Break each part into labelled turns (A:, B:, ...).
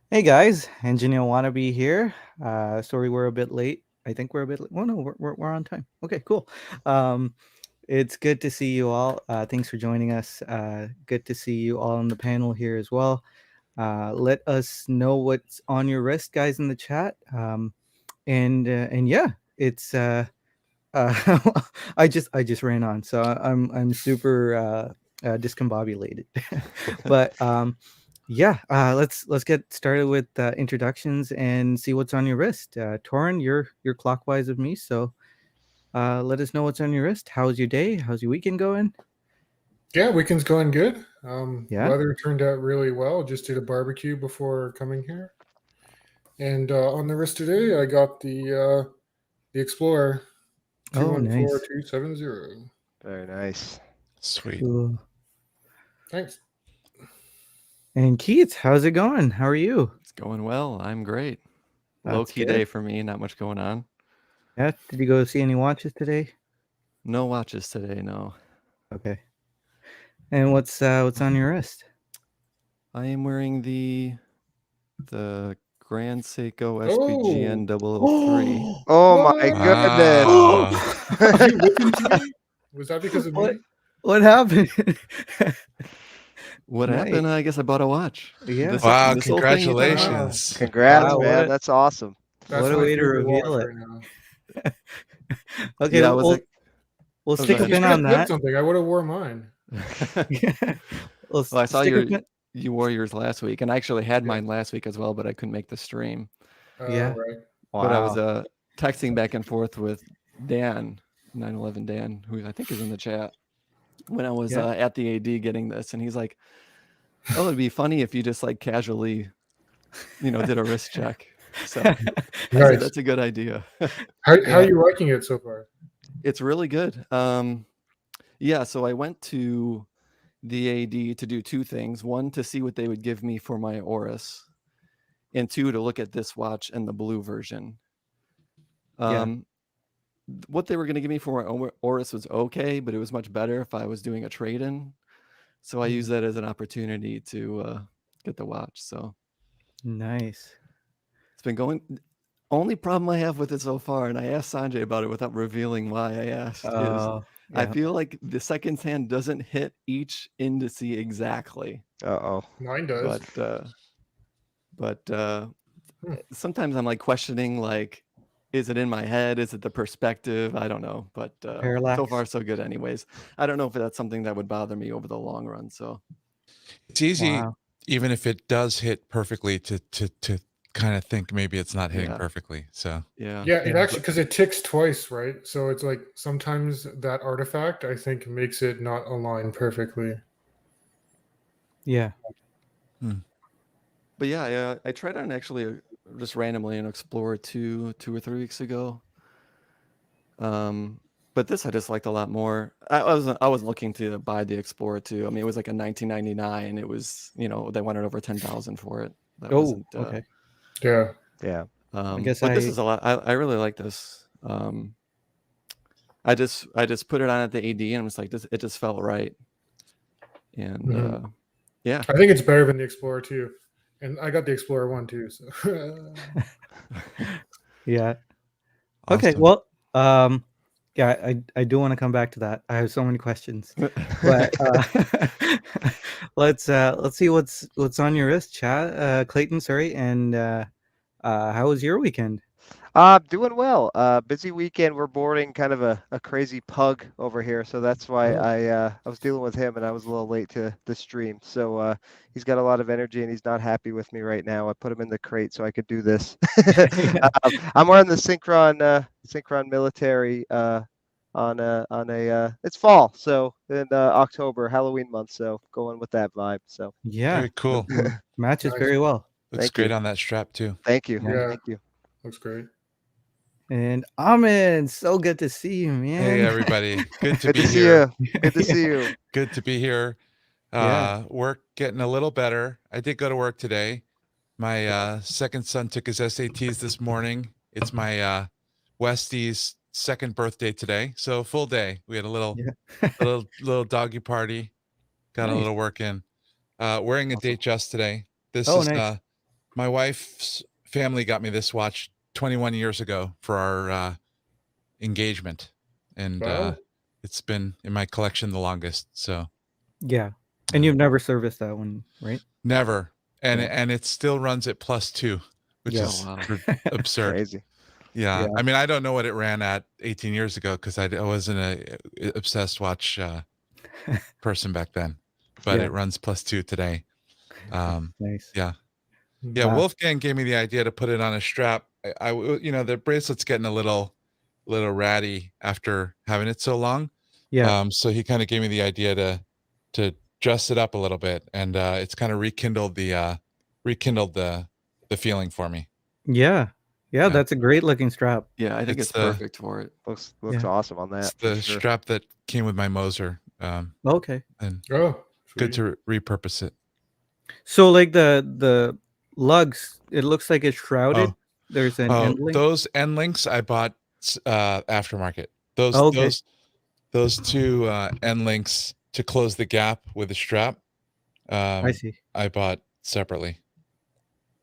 A: Hey guys, Engineer Wannabe here. Sorry we're a bit late. I think we're a bit late. Well, no, we're on time. Okay, cool. Um, it's good to see you all. Thanks for joining us. Good to see you all on the panel here as well. Let us know what's on your wrist, guys, in the chat. And yeah, it's uh, I just ran on, so I'm super discombobulated. But yeah, let's get started with introductions and see what's on your wrist. Torin, you're clockwise of me, so let us know what's on your wrist. How's your day? How's your weekend going?
B: Yeah, weekend's going good.
A: Yeah.
B: Weather turned out really well. Just did a barbecue before coming here. And on the wrist today, I got the Explorer
A: Oh, nice.
B: 214270.
C: Very nice.
D: Sweet.
A: Cool.
B: Thanks.
A: And Keith, how's it going? How are you?
E: It's going well. I'm great.
A: That's
E: Low-key
A: good.
E: day for me, not much going on.
A: Yeah. Did you go see any watches today?
E: No watches today, no.
A: Okay. And what's on your wrist?
E: I am wearing the Grand Seiko SBGN
B: Oh,
E: 003.
C: Oh
B: what?
C: my goodness.
B: Did you listen to me? Was that because of
A: What
B: me?
A: what happened?
E: What
A: Nice.
E: happened? I guess I bought a watch.
A: Yeah.
E: This
D: Wow,
E: whole thing you thought about?
D: congratulations.
C: Congrats,
A: Wow,
C: man. That's awesome.
B: That's
A: what a
B: my
A: way to
B: favorite
A: reveal
B: watch
A: it.
B: right now.
A: Okay,
E: Yeah, I was
A: we'll
E: like,
A: we'll
E: oh, go
A: stick a
B: You
E: ahead.
A: pin
B: should have
A: on
B: said
A: that.
B: something. I would have wore mine.
A: We'll
E: Well, I saw
A: stick a pin.
E: you wore yours last week, and I actually had
B: Yeah.
E: mine last week as well, but I couldn't make the stream.
A: Yeah.
B: Right.
E: But I was
A: Wow.
E: texting back and forth with Dan, 911 Dan, who I think is in the chat, when I was
A: Yeah.
E: at the AD getting this, and he's like, "Oh, it'd be funny if you just like casually, did a wrist check." So I said
B: Nice.
E: that's a good idea.
B: How
A: Yeah.
B: are you liking it so far?
E: It's really good. Yeah, so I went to the AD to do two things: one, to see what they would give me for my Oris, and two, to look at this watch and the blue version.
A: Yeah.
E: What they were going to give me for my Oris was okay, but it was much better if I was doing a trade-in. So I used that as an opportunity to get the watch. So
A: Nice.
E: it's been going. Only problem I have with it so far, and I asked Sanjay about it without revealing why I asked, is I
A: Yeah.
E: feel like the seconds hand doesn't hit each indice exactly.
C: Uh-oh.
B: Mine does.
E: But
B: Hmm.
E: sometimes I'm like questioning, like, is it in my head? Is it the perspective? I don't know. But so
A: Parallax.
E: far so good anyways. I don't know if that's something that would bother me over the long run. So
D: It's easy,
A: Wow.
D: even if it does hit perfectly, to kind of think maybe it's not hitting
E: Yeah.
D: perfectly. So
E: yeah.
B: Yeah, it actually, because it ticks twice, right? So it's like sometimes that artifact, I think, makes it not align perfectly.
A: Yeah.
E: But yeah, I tried on actually just randomly an Explorer 2 or 3 weeks ago. But this I just liked a lot more. I wasn't looking to buy the Explorer 2. I mean, it was like a 1999. It was, they wanted over 10,000 for it. That
A: Oh,
E: wasn't
A: okay.
B: Yeah.
C: Yeah.
A: I guess
E: but this is a lot. I really like this. I just put it on at the AD and was like, it just felt right. And yeah,
B: I think it's better than the Explorer 2. And I got the Explorer 1 too. So.
A: Yeah. Okay.
D: awesome.
A: Well, yeah, I do want to come back to that. I have so many questions, but let's see what's on your wrist, chat. Clayton, sorry, and how was your weekend?
C: Doing well. Busy weekend. We're boarding kind of a crazy pug over here, so that's why
A: Oh.
C: I was dealing with him and I was a little late to the stream. So he's got a lot of energy and he's not happy with me right now. I put him in the crate so I could do this. I'm wearing the Synchron military on a it's fall, so in October, Halloween month, so going with that vibe. So
A: Yeah,
D: Very cool.
A: matches
B: Nice.
A: very well.
D: Looks
C: Thank
D: great
C: you.
D: on that strap too.
C: Thank you.
A: Yeah.
C: Thank you.
B: Looks great.
A: And Ahmed, so good to see you, man.
D: Hey everybody, good to
C: Good
D: be
C: to see
D: here.
C: you. Good to see you.
D: Good to be here.
A: Yeah.
D: Work getting a little better. I did go to work today. My second son took his SATs this morning. It's my Westie's second birthday today, so full day. We had a little
A: Yeah.
D: little doggy party. Got a
A: Nice.
D: little work in. Wearing a
A: Awesome.
D: date just today. This
A: Oh,
D: is
A: nice.
D: my wife's family got me this watch 21 years ago for our engagement, and
B: Wow.
D: it's been in my collection the longest. So
A: Yeah. And you've never serviced that one, right?
D: never, and
A: Yeah.
D: and it still runs at +2, which
A: Yeah.
D: is
E: Oh, wow.
D: absurd.
C: Crazy.
D: Yeah.
A: Yeah.
D: I mean, I don't know what it ran at 18 years ago because I wasn't a obsessed watch person back then, but
A: Yeah.
D: it runs +2 today.
A: Nice.
D: Yeah.
B: Mm.
D: Yeah,
A: Wow.
D: Wolfgang gave me the idea to put it on a strap. The bracelet's getting a little ratty after having it so long.
A: Yeah.
D: So he kind of gave me the idea to dress it up a little bit, and it's kind of rekindled the feeling for me.
A: Yeah. Yeah. That's a great looking strap.
E: Yeah, I think
D: It's
E: it's
D: the-
E: perfect for it.
C: Looks
A: Yeah.
C: awesome on
D: It's
C: that. for
D: the
C: sure.
D: strap that came with my Moser,
A: Okay.
D: and
B: Oh,
D: good
B: sweet.
D: to repurpose it.
A: So like the lugs, it looks like it's shrouded. There's an end link.
D: Those end links I bought aftermarket. Those
A: Oh, okay.
D: those two end links to close the gap with the strap.
A: I see.
D: I bought separately.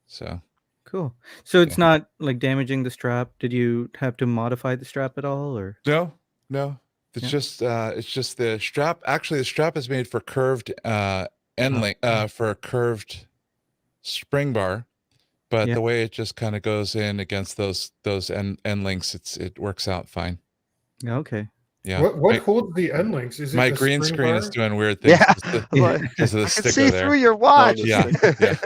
D: So
A: Cool. So it's not like damaging the strap. Did you have to modify the strap at all, or?
D: no, it's
A: Yeah.
D: just the strap. Actually, the strap is made for curved end link for a curved spring bar, but
A: Yeah.
D: the way it just kind of goes in against those end links, it works out fine.
A: Okay.
D: Yeah.
B: What holds the end links? Is it
D: My
B: the
D: green
B: spring
D: screen is
B: bar?
D: doing weird things
C: Yeah.
A: Yeah.
D: because of the
C: I can
D: sticker
C: see
D: there.
C: through your
E: Oh,
C: watch.
E: the
D: Yeah,
E: sticker.
D: yeah.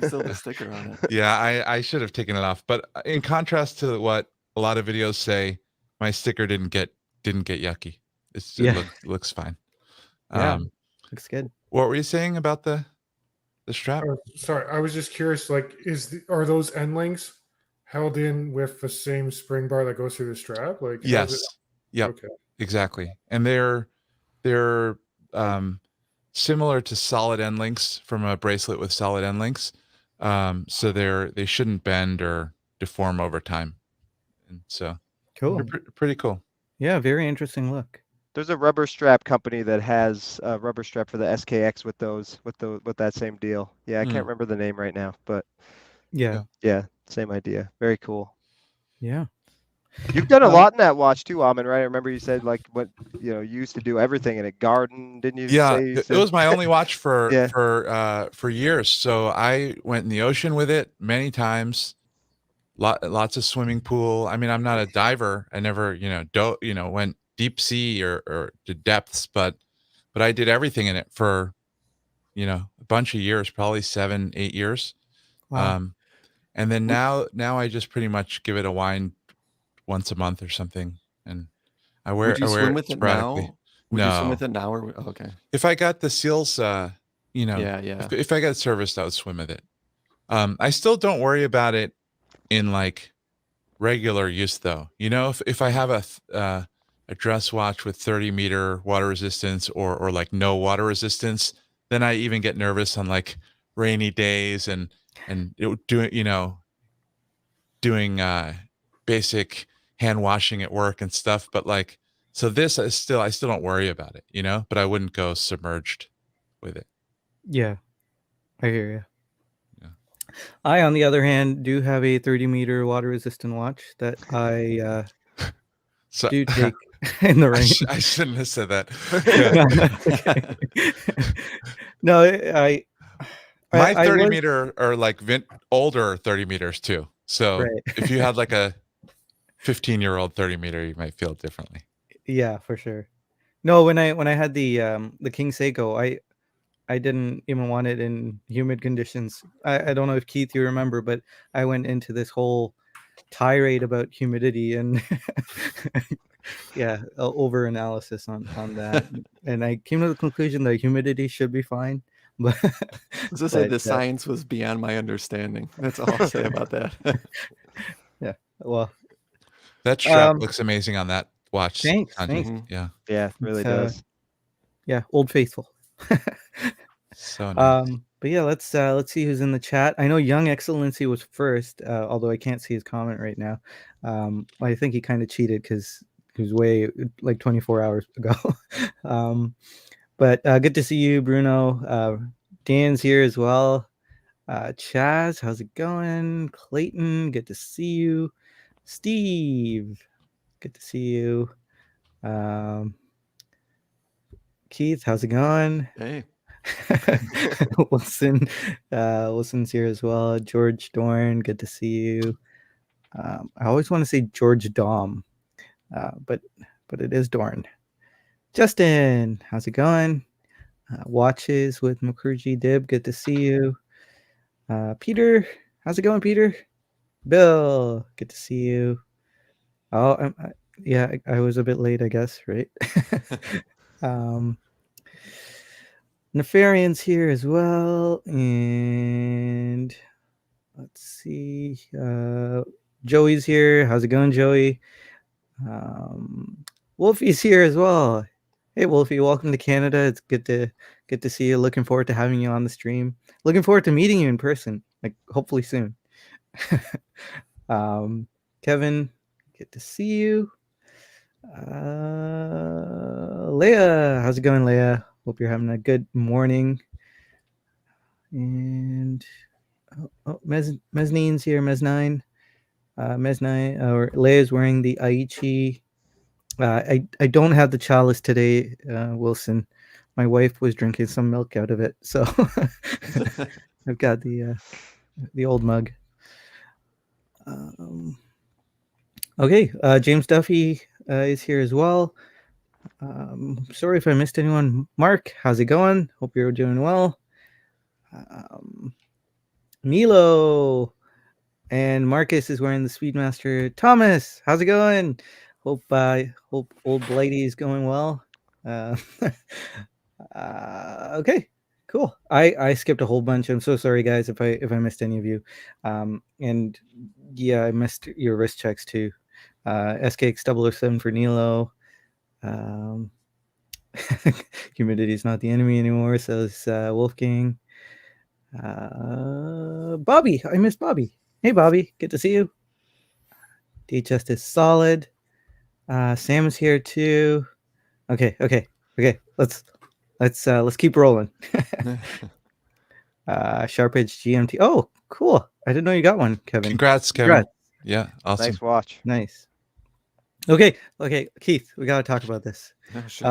E: You still have the sticker on it.
D: Yeah, I should have taken it off. But in contrast to what a lot of videos say, my sticker didn't get yucky. It
A: Yeah.
D: looks fine.
A: Yeah. Looks good.
D: What were you saying about the strap?
B: Oh, sorry, I was just curious. Like, are those end links held in with the same spring bar that goes through the strap? Like, how's
D: Yes.
B: it?
D: Yep.
B: Okay.
D: Exactly. And they're similar to solid end links from a bracelet with solid end links. So they shouldn't bend or deform over time. And so
A: Cool.
D: they're pretty cool.
A: Yeah. Very interesting look.
C: There's a rubber strap company that has a rubber strap for the SKX with that same deal. Yeah, I can't remember the name right now, but
A: Yeah.
C: yeah, same idea. Very cool.
A: Yeah.
C: You've done a lot in that watch too, Almond, right? I remember you said like you used to do everything in a garden, didn't you?
D: Yeah,
C: say you
D: it
C: said?
D: was my only watch for
C: Yeah.
D: for years. So I went in the ocean with it many times. Lots of swimming pool. I mean, I'm not a diver. I never, went deep sea or to depths, but I did everything in it for, a bunch of years, probably 7-8 years.
A: Wow.
D: And then now I just pretty much give it a wind once a month or something, and I wear
E: Would you swim
D: it
E: with it
D: sporadically.
E: now? Would you swim
D: No.
E: with it now? Or okay.
D: If I got the seals,
E: Yeah, yeah.
D: if I got it serviced, I would swim with it. I still don't worry about it in like regular use though. If I have a dress watch with 30-meter water resistance or like no water resistance, then I even get nervous on like rainy days and doing basic hand washing at work and stuff. But like, so this I still don't worry about it, but I wouldn't go submerged with it.
A: Yeah. I hear you.
D: Yeah.
A: I, on the other hand, do have a 30-meter water resistant watch that I
D: So
A: do take in the rain.
D: I shouldn't have said that.
A: No, I
D: My
A: I
D: 30
A: was-
D: meter are like older 30 meters too. So
A: Right.
D: if you had like a 15-year-old 30 meter, you might feel differently.
A: Yeah, for sure. No, when I had the King Seiko, I didn't even want it in humid conditions. I don't know if Keith you remember, but I went into this whole tirade about humidity and over analysis on that, and I came to the conclusion that humidity should be fine. But
E: I was gonna say
A: but,
E: the science was beyond my understanding. That's all I'll say about that.
A: well,
D: That strap looks amazing on that watch.
A: Thanks,
D: Sanjay.
A: thanks.
E: Mhm.
D: Yeah.
C: Yeah, it really
A: It's,
C: does.
A: yeah, Old Faithful.
D: So nice.
A: But yeah, let's see who's in the chat. I know Young Excellency was first, although I can't see his comment right now. I think he kind of cheated because he was way like 24 hours ago. But good to see you, Bruno. Dan's here as well. Chaz, how's it going? Clayton, good to see you. Steve, good to see you. Keith, how's it going?
E: Hey.
A: Wilson, Wilson's here as well. George Dorn, good to see you. I always want to say George Dom, but it is Dorn. Justin, how's it going? Watches with Mukherjee Dib, good to see you. Peter, how's it going, Peter? Bill, good to see you. Oh, yeah, I was a bit late, I guess, right? Nefarian's here as well, and let's see. Joey's here. How's it going, Joey? Wolfie's here as well. Hey, Wolfie, welcome to Canada. It's good to see you. Looking forward to having you on the stream. Looking forward to meeting you in person, like hopefully soon. Kevin, good to see you. Leah, how's it going, Leah? Hope you're having a good morning. And Meznine's here. Meznine, or Leah's wearing the Aichi. I don't have the chalice today, Wilson. My wife was drinking some milk out of it, so I've got the old mug. Okay, James Duffy is here as well. Sorry if I missed anyone. Mark, how's it going? Hope you're doing well. Milo and Marcus is wearing the Speedmaster. Thomas, how's it going? Hope old Blighty is going well. Okay, cool. I skipped a whole bunch. I'm so sorry, guys, if I missed any of you. And yeah, I missed your wrist checks too. SKX007 for Nilo. Humidity is not the enemy anymore, says Wolfgang. Bobby, I missed Bobby. Hey, Bobby, good to see you. DHS is solid. Sam is here too. Okay. Let's keep rolling. Sharp Edge GMT. Oh, cool. I didn't know you got one, Kevin.
D: Congrats, Kevin. Yeah, awesome.
C: Nice watch.
A: Nice. Okay, Keith, we got to talk about this.
E: Oh, sure.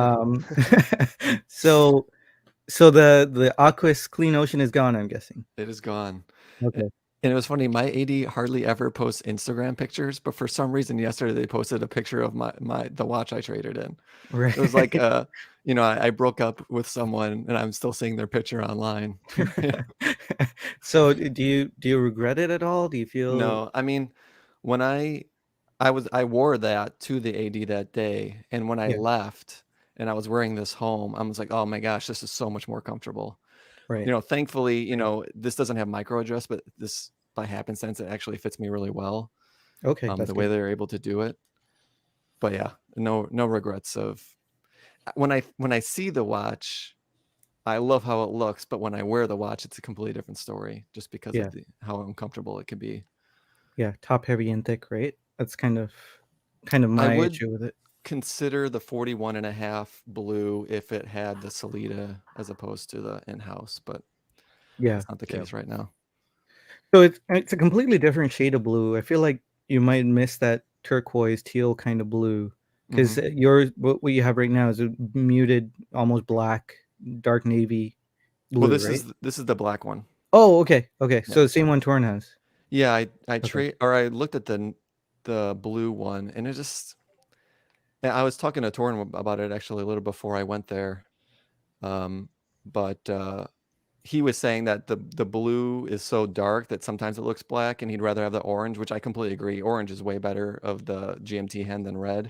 A: So the Aquas Clean Ocean is gone, I'm guessing.
E: It is gone.
A: Okay.
E: And it was funny, my AD hardly ever posts Instagram pictures, but for some reason yesterday they posted a picture of the watch I traded in.
A: Right.
E: It was like I broke up with someone and I'm still seeing their picture online.
A: So do you regret it at all? Do you feel
E: No, I mean, when I wore that to the AD that day, and when I left and I was wearing this home, I was like, oh my gosh, this is so much more comfortable.
A: right?
E: Thankfully, this doesn't have micro adjust, but this by happenstance it actually fits me really well.
A: Okay,
E: The way they're able to do it. But yeah, no regrets of when I see the watch, I love how it looks, but when I wear the watch, it's a completely different story just because of how uncomfortable it can be.
A: Yeah, top heavy and thick, right? That's kind of my issue with it.
E: Consider the 41.5 blue if it had the Salida as opposed to the in-house, but that's not the case right now.
A: So it's a completely different shade of blue. I feel like you might miss that turquoise teal kind of blue because what you have right now is a muted, almost black, dark navy blue.
E: Well, this is the black one.
A: Oh, okay. So the same one Torn has.
E: Yeah, I looked at the blue one, and it just. I was talking to Torn about it actually a little before I went there, but he was saying that the blue is so dark that sometimes it looks black, and he'd rather have the orange, which I completely agree. Orange is way better of the GMT hen than red.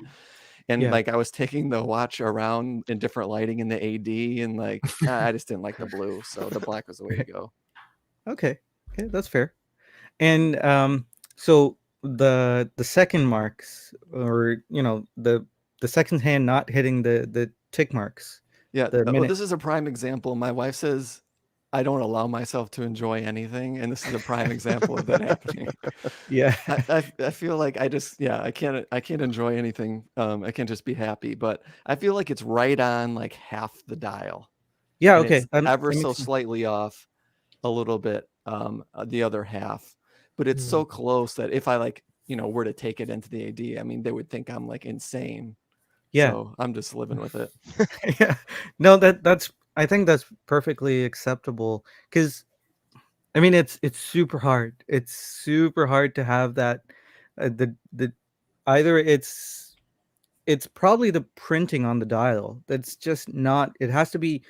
E: And like I was taking the watch around in different lighting in the AD, and like I just didn't like the blue, so the black was the way to go.
A: Okay, that's fair. And so the second marks, or the second hand not hitting the tick marks.
E: Yeah, this is a prime example. My wife says I don't allow myself to enjoy anything, and this is a prime example of that happening.
A: Yeah,
E: I feel like I can't enjoy anything. I can't just be happy, but I feel like it's right on like half the dial.
A: Yeah,
E: and
A: okay.
E: it's ever so slightly off a little bit the other half, but it's so close that if I like, were to take it into the AD, I mean, they would think I'm like insane.
A: Yeah.
E: So I'm just living with it.
A: Yeah. No, I think that's perfectly acceptable, because I mean it's super hard. It's super hard to have that the either it's probably the printing on the dial that's just not, it has to be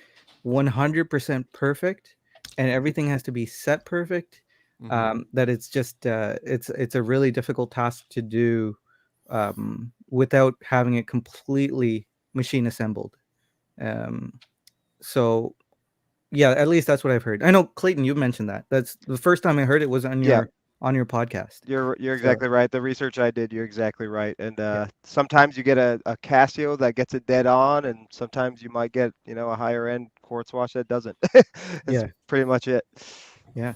A: 100% perfect, and everything has to be set perfect. That it's just it's a really difficult task to do without having it completely machine assembled. So yeah, at least that's what I've heard. I know, Clayton, you mentioned that. That's the first time I heard it was on
C: Yeah.
A: your podcast.
C: You're
A: So,
C: exactly right. The research I did, you're exactly right. And sometimes you get a Casio that gets it dead on, and sometimes you might get, a higher end quartz watch that doesn't. That's
A: Yeah.
C: pretty much it.
A: Yeah.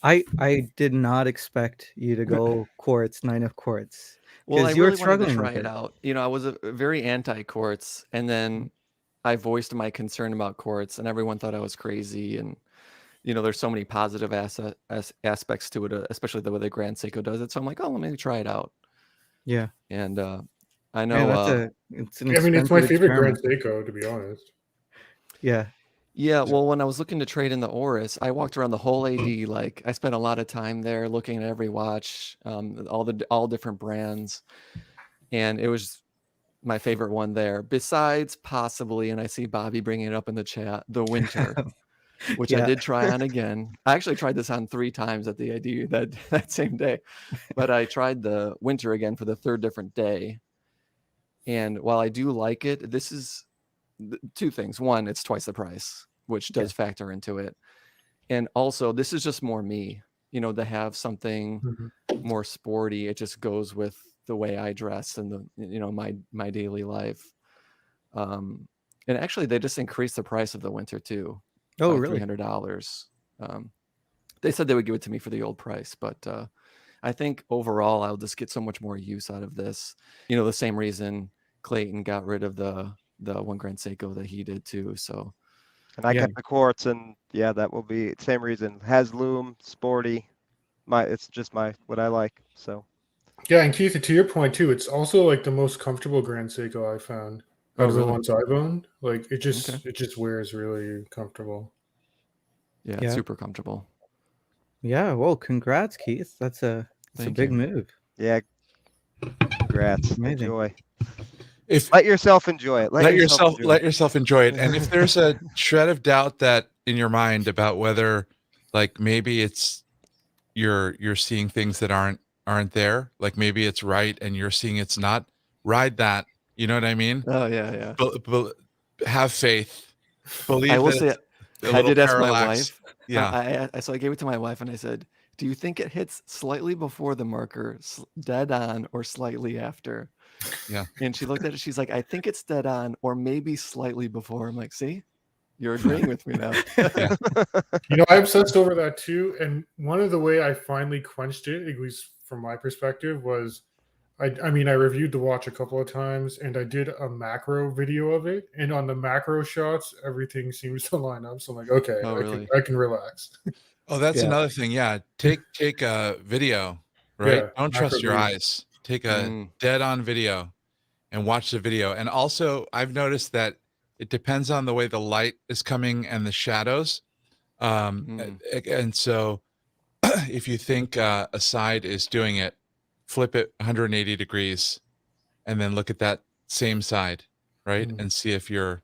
A: I did not expect you to go quartz, 9 of quartz,
E: Well, I
A: because you were
E: really wanted to
A: struggling
E: try
A: with
E: it out. I was a very anti-quartz, and then I voiced my concern about quartz, and everyone thought I was crazy. And there's so many positive aspects to it, especially the way the Grand Seiko does it. So I'm like, oh, let me try it out.
A: Yeah.
E: And I
A: Man,
E: know,
A: it's an
B: I mean, it's my
A: expensive
B: favorite Grand
A: experiment.
B: Seiko, to be honest.
A: Yeah.
E: yeah. Well, when I was looking to trade in the Oris, I walked around the whole AD. Like I spent a lot of time there looking at every watch, all different brands, and it was my favorite one there. Besides possibly, and I see Bobby bringing it up in the chat, the Winter. Which I
A: Yeah.
E: did try on again. I actually tried this on 3 times at the ID that same day, but I tried the Winter again for the 3rd different day. And while I do like it, this is 2 things. One, it's twice the price, which does factor into it. And also, this is just more me, to have something more sporty. It just goes with the way I dress and my daily life. And actually, they just increased the price of the Winter too.
A: Oh,
E: By
A: really?
E: $300. They said they would give it to me for the old price, but I think overall I'll just get so much more use out of this. The same reason Clayton got rid of the 1 Grand Seiko that he did too. So,
C: And I
A: Yeah.
C: kept the quartz, and yeah, that will be same reason. Has loom, sporty. It's just what I like. So
B: Yeah, and Keith, to your point too, it's also like the most comfortable Grand Seiko I found out of the
E: really?
B: ones I've owned. Like it
E: Okay.
B: just wears really comfortable.
E: Yeah,
A: Yeah.
E: super comfortable.
A: Yeah. Well, congrats, Keith. That's a
E: Thank
A: big
E: you.
A: move.
C: yeah, congrats.
A: Amazing.
C: Enjoy.
D: If
C: Let yourself enjoy it.
D: let yourself enjoy it. And if there's a shred of doubt that in your mind about whether, like, maybe it's you're seeing things that aren't there, like maybe it's right and you're seeing it's not, ride that. You know what I mean?
E: Oh yeah.
D: Have faith. Believe
E: I will
D: that
E: say,
D: it's a
E: I
D: little
E: did ask my
D: parallax.
E: wife.
D: Yeah.
E: So I gave it to my wife and I said, "Do you think it hits slightly before the marker, dead on, or slightly after?"
D: Yeah.
E: And she looked at it. She's like, "I think it's dead on, or maybe slightly before." I'm like, "See, you're agreeing with me now."
D: Yeah.
B: I obsessed over that too. And one of the way I finally quenched it, at least from my perspective, was I mean, I reviewed the watch a couple of times and I did a macro video of it. And on the macro shots, everything seems to line up. So I'm like, okay,
E: Oh, really?
B: I can relax.
D: Oh, that's
A: Yeah.
D: another thing. Yeah. Take a video, right?
B: Yeah,
D: Don't
B: macro
D: trust your
B: video.
D: eyes. Take a
E: Mm.
D: dead on video and watch the video. And also, I've noticed that it depends on the way the light is coming and the shadows. And so if you think a side is doing it, flip it 180 degrees and then look at that same side, right? And see if you're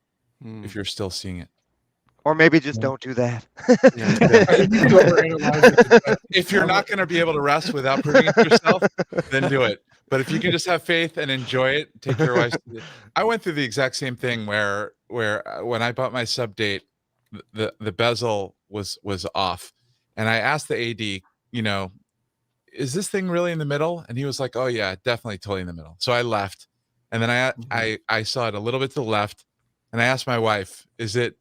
D: still seeing it.
C: Or maybe just don't do that.
B: I think you can overanalyze it.
D: If you're not going to be able to rest without proving it to yourself, then do it. But if you can just have faith and enjoy it, take your wife. I went through the exact same thing where when I bought my sub date, the bezel was off, and I asked the AD, is this thing really in the middle? And he was like, oh yeah, definitely totally in the middle. So I left, and then I saw it a little bit to the left, and I asked my wife, is it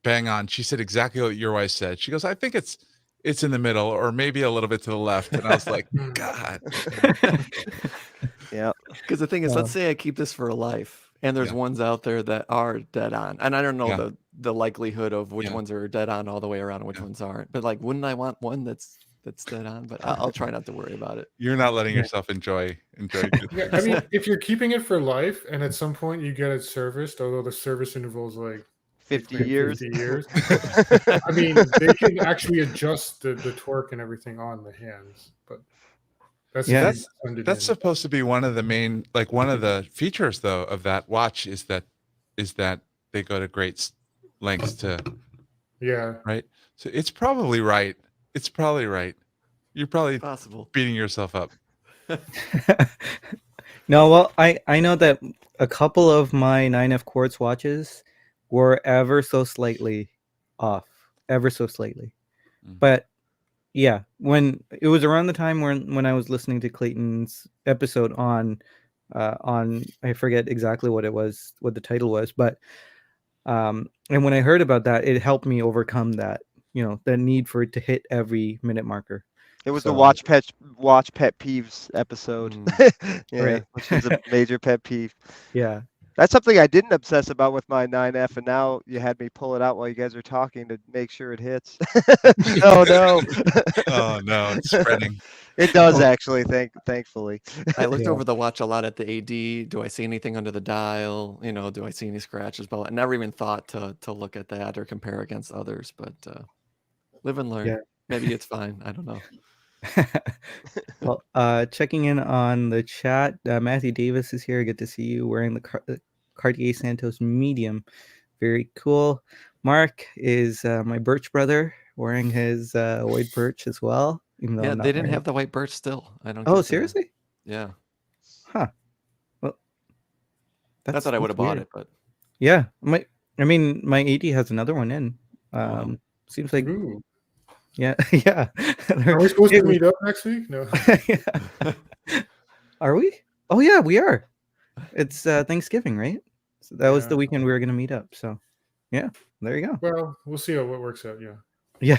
D: bang on? She said exactly what your wife said. She goes, I think it's in the middle or maybe a little bit to the left. And I was like, God.
C: Yeah.
E: Because the thing is, let's say I keep this for life And there's
D: Yeah.
E: ones out there that are dead on. And I don't know
D: Yeah.
E: the likelihood of which
D: Yeah.
E: ones are dead on all the way around and which
D: Yeah.
E: ones aren't. But like, wouldn't I want one that's dead on? But I'll try not to worry about it.
D: You're not letting
A: Yeah.
D: yourself enjoy
B: Yeah, I mean, if you're keeping it for life and at some point you get it serviced, although the service interval is like
C: 50
B: between
C: years.
B: 50 years, I mean, they can actually adjust the torque and everything on the hands, but that's
A: Yeah.
B: if you send it
D: That's
B: in.
D: supposed to be one of the main, like one of the features though of that watch is that they go to great lengths to,
B: Yeah.
D: right? So it's probably right. It's probably right. You're probably
E: Possible.
D: beating yourself up.
A: No, well, I know that a couple of my 9F quartz watches were ever so slightly off, ever so slightly.
D: Mhm.
A: But yeah, when it was around the time when I was listening to Clayton's episode on I forget exactly what it was, what the title was, but and when I heard about that, it helped me overcome that, the need for it to hit every minute marker.
C: It was the
A: So-
C: watch pet peeves episode. Yeah,
A: Right.
C: which is a major pet peeve.
A: Yeah.
C: That's something I didn't obsess about with my 9F, and now you had me pull it out while you guys are talking to make sure it hits. Oh no.
D: Oh no, it's spreading.
C: It does actually, thankfully.
E: I looked
A: Yeah.
E: over the watch a lot at the AD. Do I see anything under the dial? Do I see any scratches? But I never even thought to look at that or compare against others. But live and learn.
A: Yeah.
E: Maybe it's fine. I don't know.
A: Well, checking in on the chat, Matthew Davis is here. Good to see you wearing the Cartier Santos medium. Very cool. Mark is my birch brother wearing his white birch as well. Even though
E: Yeah,
A: I'm not
E: they didn't
A: wearing
E: have the white birch still. I don't.
A: Oh,
E: get the-
A: seriously?
E: Yeah.
A: Huh. Well,
E: I thought I would have bought
A: weird.
E: it, but
A: Yeah, my 80 has another one in.
E: wow.
A: Seems like
B: Ooh.
A: yeah, yeah.
B: Are we supposed to meet up next week? No.
A: Yeah. Are we? Oh yeah, we are. It's Thanksgiving, right? So that was the
B: Yeah.
A: weekend we were gonna meet up. So yeah, there you go.
B: Well, we'll see how it works out. Yeah.
A: Yeah,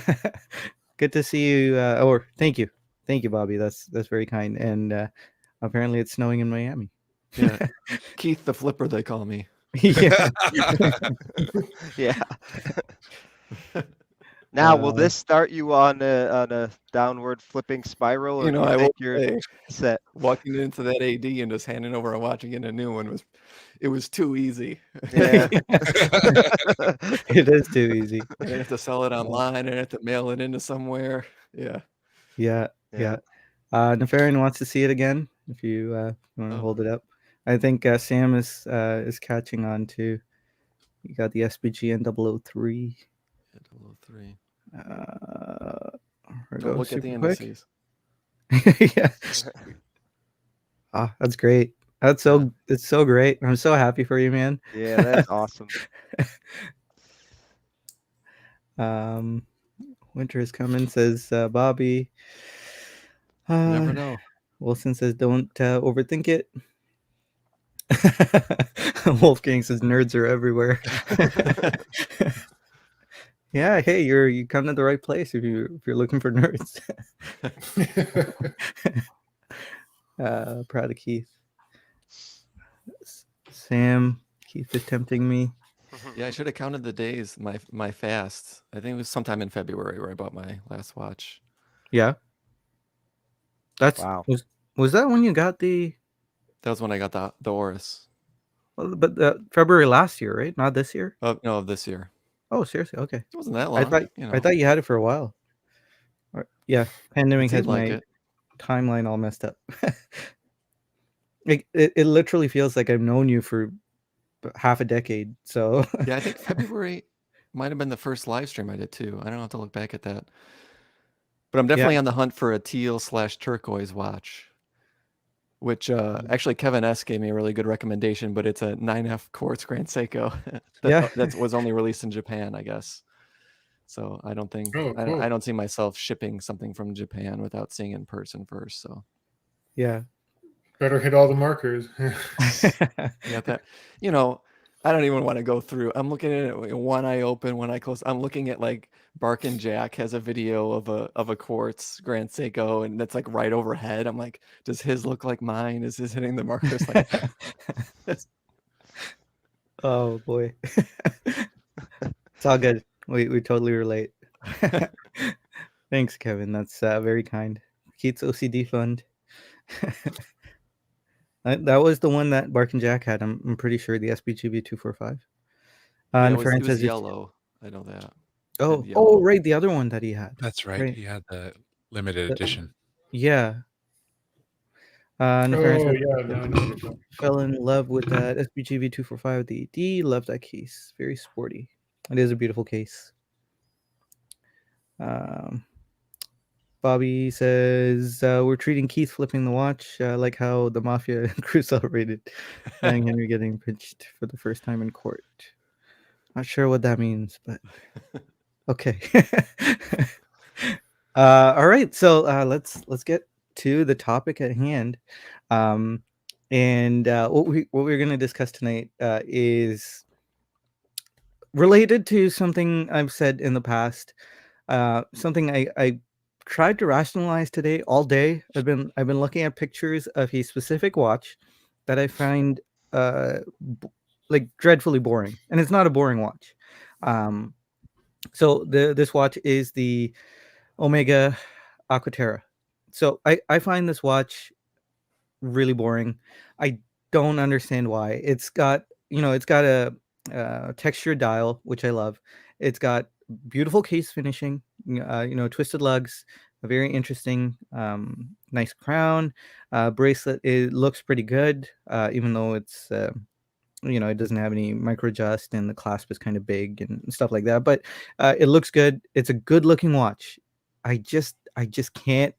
A: good to see you. Or thank you, Bobby. That's very kind. And apparently it's snowing in Miami.
E: Yeah. Keith the Flipper, they call me.
A: Yeah.
C: Yeah. Now, will this start you on a downward flipping spiral, or do you
E: I will
C: think you're
E: say,
C: set?
E: walking into that AD and just handing over a watch and getting a new one was too easy.
C: Yeah.
A: It is too easy.
E: I have to sell it online and I have to mail it into somewhere. Yeah.
A: Yeah.
C: Yeah.
A: Nefarian wants to see it again. If you want to
E: Oh.
A: hold it up, I think Sam is catching on too. You got the SBG and 003.
E: 003.
A: Go
E: Look at the
A: super quick.
E: indices.
A: Yeah. That's great. It's so great. I'm so happy for you, man.
C: Yeah, that's awesome.
A: Winter is coming, says Bobby.
E: You never know.
A: Wilson says don't overthink it. Wolfgang says nerds are everywhere. Yeah, hey, you come to the right place if you're looking for nerds. Proud of Keith. Sam, Keith is tempting me.
E: Yeah, I should have counted the days, my fast. I think it was sometime in February where I bought my last watch.
A: Yeah. That's
C: Wow.
A: Was that when you got the
E: That was when I got the Oris.
A: but February last year, right? Not this year?
E: Oh no, this year.
A: Oh, seriously? Okay.
E: It wasn't that long.
A: I thought you had it for a while. Yeah, pandemic
E: it
A: has
E: seemed like
A: my
E: it.
A: timeline all messed up. It literally feels like I've known you for half a decade. So
E: Yeah, I think February might have been the first live stream I did too. I don't have to look back at that. But I'm definitely on the hunt for a teal/turquoise watch, which actually Kevin S gave me a really good recommendation, but it's a 9F quartz Grand Seiko that was only released in Japan, I guess. So I don't think I don't see myself shipping something from Japan without seeing it in person first. So
A: yeah.
B: Better hit all the markers.
E: yeah, that I don't even want to go through. I'm looking at it with one eye open, one eye closed. I'm looking at like Bark and Jack has a video of a quartz Grand Seiko, and that's like right overhead. I'm like, does his look like mine? Is his hitting the markers? Like,
A: Oh boy. It's all good. We totally relate. Thanks, Kevin. That's very kind. Keith's OCD fund. That was the one that Bark and Jack had. I'm pretty sure the SBGB 245.
E: Yeah,
A: And
E: it was
A: Francis is
E: yellow. I know that.
A: oh
E: yellow.
A: right, the other one that he had.
D: That's right.
A: Right.
D: He had the limited
A: The-
D: edition.
A: Yeah. And
B: Oh
A: Francis
B: yeah, no, I know what you're talking.
A: fell in love with that SBGB 245 the ED. Loved that case. Very sporty. It is a beautiful case. Bobby says we're treating Keith flipping the watch like how the mafia crew celebrated Young Henry getting pinched for the first time in court. Not sure what that means, but okay. All right, so let's get to the topic at hand, and what we're going to discuss tonight is related to something I've said in the past. Something I tried to rationalize today all day. I've been looking at pictures of a specific watch that I find like dreadfully boring, and it's not a boring watch. So this watch is the Omega Aquaterra. So I find this watch really boring. I don't understand why. It's got a textured dial, which I love. It's got beautiful case finishing, twisted lugs, a very interesting, nice crown. Bracelet, it looks pretty good, even though it's it doesn't have any micro adjust and the clasp is kind of big and stuff like that. But it looks good. It's a good looking watch. I just can't.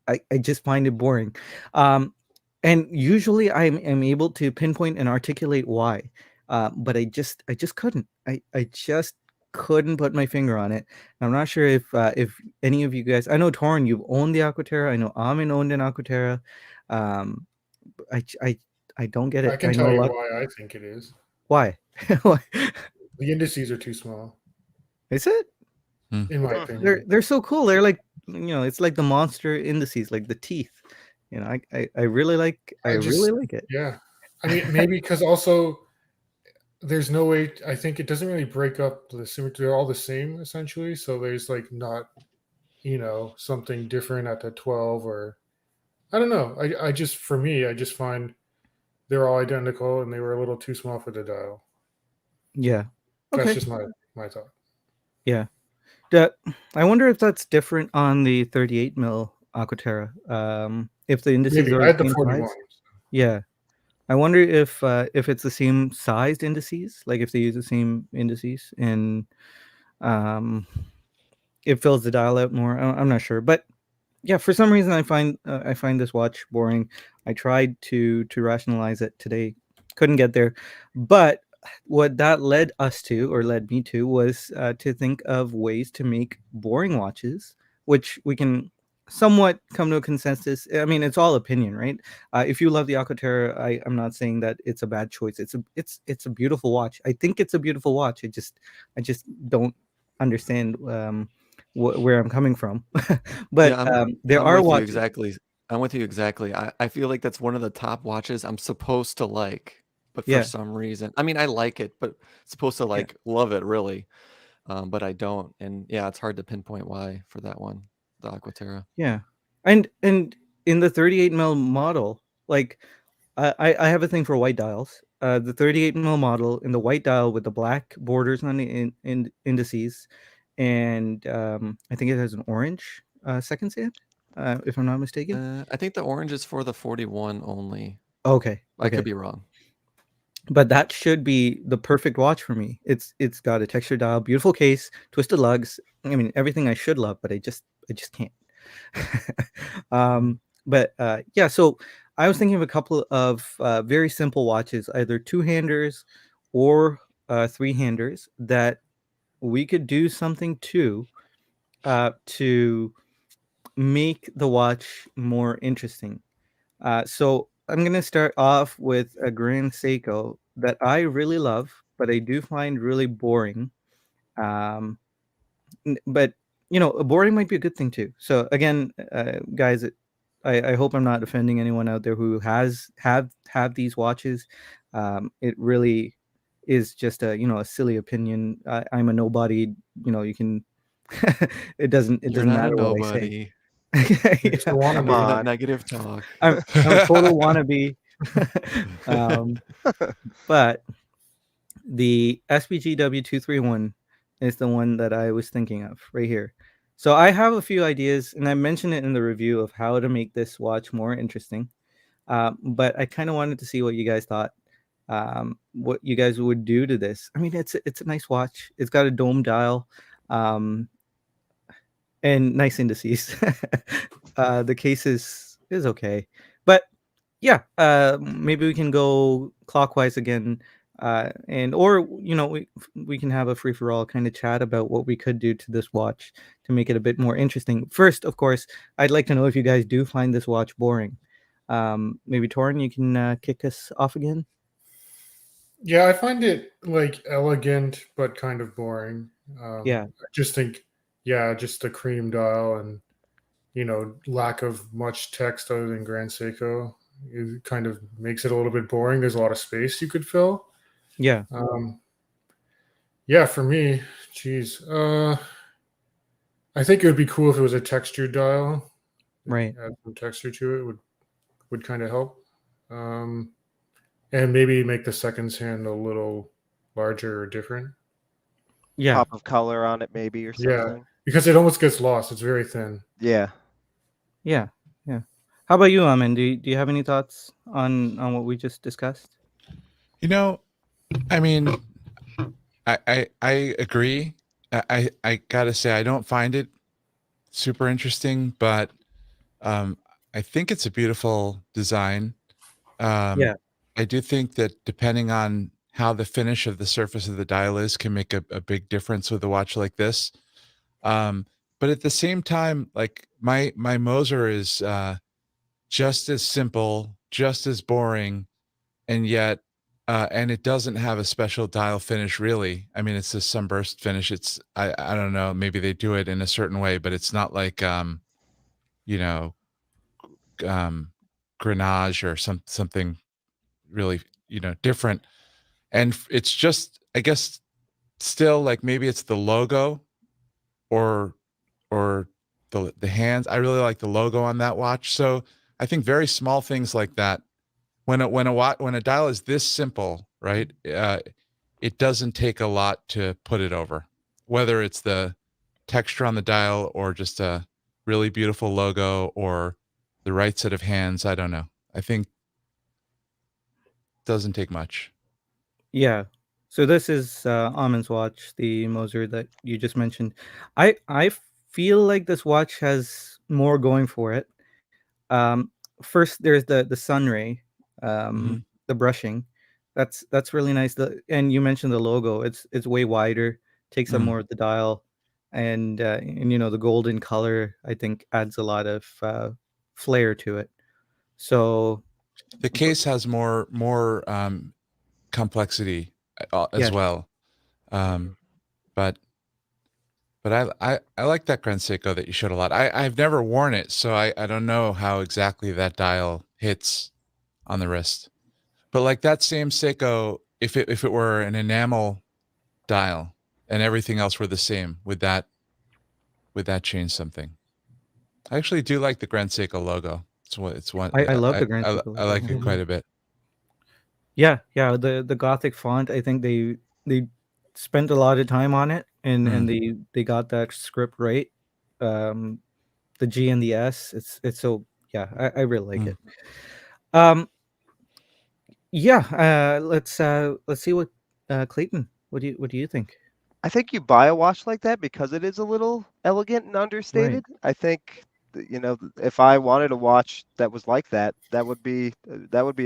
A: I just find it boring. And usually I'm able to pinpoint and articulate why. But I just couldn't. I just couldn't put my finger on it. I'm not sure if any of you guys. I know Torrin, you've owned the Aquaterra. I know Amin owned an Aquaterra. Um, I don't get it.
B: I can
A: I know
B: tell
A: a
B: you
A: lot.
B: why I think it is.
A: Why? Why?
B: The indices are too small,
A: Is it?
B: in my opinion.
A: They're so cool. They're like it's like the monster indices, like the teeth. I really like really like it.
B: Yeah, I mean, maybe because also there's no way. I think it doesn't really break up the symmetry. They're all the same essentially. So there's like not, something different at the 12 or I don't know. I just for me, I just find they're all identical and they were a little too small for the dial.
A: Yeah.
B: That's
A: Okay.
B: just my thought.
A: Yeah. I wonder if that's different on the 38 mil Aquaterra. If the indices
B: Maybe
A: are
B: I had the
A: the same
B: 41.
A: size. Yeah. I wonder if it's the same sized indices, like if they use the same indices and it fills the dial out more. I'm not sure, but yeah, for some reason I find this watch boring. I tried to rationalize it today, couldn't get there, but what that led us to, or led me to, was to think of ways to make boring watches, which we can somewhat come to a consensus. I mean, it's all opinion, right? If you love the Aquaterra, I'm not saying that it's a bad choice. It's a beautiful watch. I think it's a beautiful watch. I just don't understand where I'm coming from. But
E: Yeah,
A: there
E: I'm
A: are
E: with you
A: watches.
E: exactly. I'm with you exactly. I feel like that's one of the top watches I'm supposed to like, but for
A: Yeah.
E: some reason, I mean, I like it, but supposed to like love it really, but I don't. And yeah, it's hard to pinpoint why for that one, the Aquaterra.
A: Yeah, and in the 38 mil model, like I have a thing for white dials. The 38 mil model in the white dial with the black borders on the indices, and I think it has an orange second sand, if I'm not mistaken.
E: I think the orange is for the 41 only.
A: Okay,
E: I
A: okay,
E: could be wrong.
A: but that should be the perfect watch for me. It's got a textured dial, beautiful case, twisted lugs. I mean, everything I should love, but I just can't. But yeah, so I was thinking of a couple of very simple watches, either two-handers or three-handers, that we could do something to make the watch more interesting. So I'm gonna start off with a Grand Seiko that I really love, but I do find really boring. Um, but boring might be a good thing too. So again, guys, I hope I'm not offending anyone out there who have these watches. It really is just a a silly opinion. I'm a nobody. You can. It doesn't
E: You're not a
A: matter what I say.
E: nobody.
B: It's the
A: Yeah.
B: wannabe.
C: Come
E: Enough of that
C: on.
E: negative talk.
A: I'm a total wannabe. um, but the SPGW231 is the one that I was thinking of right here. So I have a few ideas, and I mentioned it in the review of how to make this watch more interesting. But I kind of wanted to see what you guys thought, what you guys would do to this. I mean, it's a nice watch. It's got a dome dial, um, and nice indices. The case is okay, but yeah, maybe we can go clockwise again, and or we can have a free for all kind of chat about what we could do to this watch to make it a bit more interesting. First, of course, I'd like to know if you guys do find this watch boring. Maybe Torin, you can kick us off again.
B: Yeah, I find it like elegant but kind of boring.
A: Yeah,
B: I just think, yeah, just the cream dial and lack of much text other than Grand Seiko. It kind of makes it a little bit boring. There's a lot of space you could fill.
A: yeah,
B: Yeah, for me, geez, I think it would be cool if it was a textured dial.
A: right.
B: Add some texture to it would kind of help. And maybe make the seconds hand a little larger or different.
A: Yeah,
C: Pop of color on it, maybe, or
B: Yeah,
C: something.
B: because it almost gets lost. It's very thin.
C: Yeah.
A: yeah, yeah. How about you, Amin? Do you have any thoughts on what we just discussed?
D: I mean, I agree. I gotta say I don't find it super interesting, but I think it's a beautiful design.
A: Yeah.
D: I do think that depending on how the finish of the surface of the dial is can make a big difference with a watch like this. But at the same time, like my Moser is just as simple, just as boring, and yet and it doesn't have a special dial finish really. I mean, it's a sunburst finish. It's I don't know, maybe they do it in a certain way, but it's not like you know, Grenache or something really, different. And it's just, I guess, still like maybe it's the logo or the hands. I really like the logo on that watch. So I think very small things like that. When a dial is this simple, right? It doesn't take a lot to put it over. Whether it's the texture on the dial or just a really beautiful logo or the right set of hands, I don't know. I think it doesn't take much.
A: Yeah. So this is Almonds Watch, the Moser that you just mentioned. I feel like this watch has more going for it. Um, First, there's the sun ray,
D: Mhm.
A: the brushing. That's really nice. And you mentioned the logo. It's way wider, takes up
D: Mm.
A: more of the dial, and the golden color I think adds a lot of flair to it. So
D: The case has more complexity as
A: yeah,
D: well. Um, but I like that Grand Seiko that you showed a lot. I've never worn it, so I don't know how exactly that dial hits on the wrist. But like that same Seiko, if it were an enamel dial and everything else were the same, would that change something? I actually do like the Grand Seiko logo. It's one
A: I love the Grand Seiko
D: I
A: logo.
D: like it quite a bit.
A: Yeah, yeah, the Gothic font, I think they spent a lot of time on it, and
D: Mm.
A: they got that script right. Um, the G and the S, it's so yeah, I really like
D: Mm.
A: it. Um, yeah, let's see what Clayton, what do you think?
C: I think you buy a watch like that because it is a little elegant and
A: Right.
C: understated. I think if I wanted a watch that was like that, that would be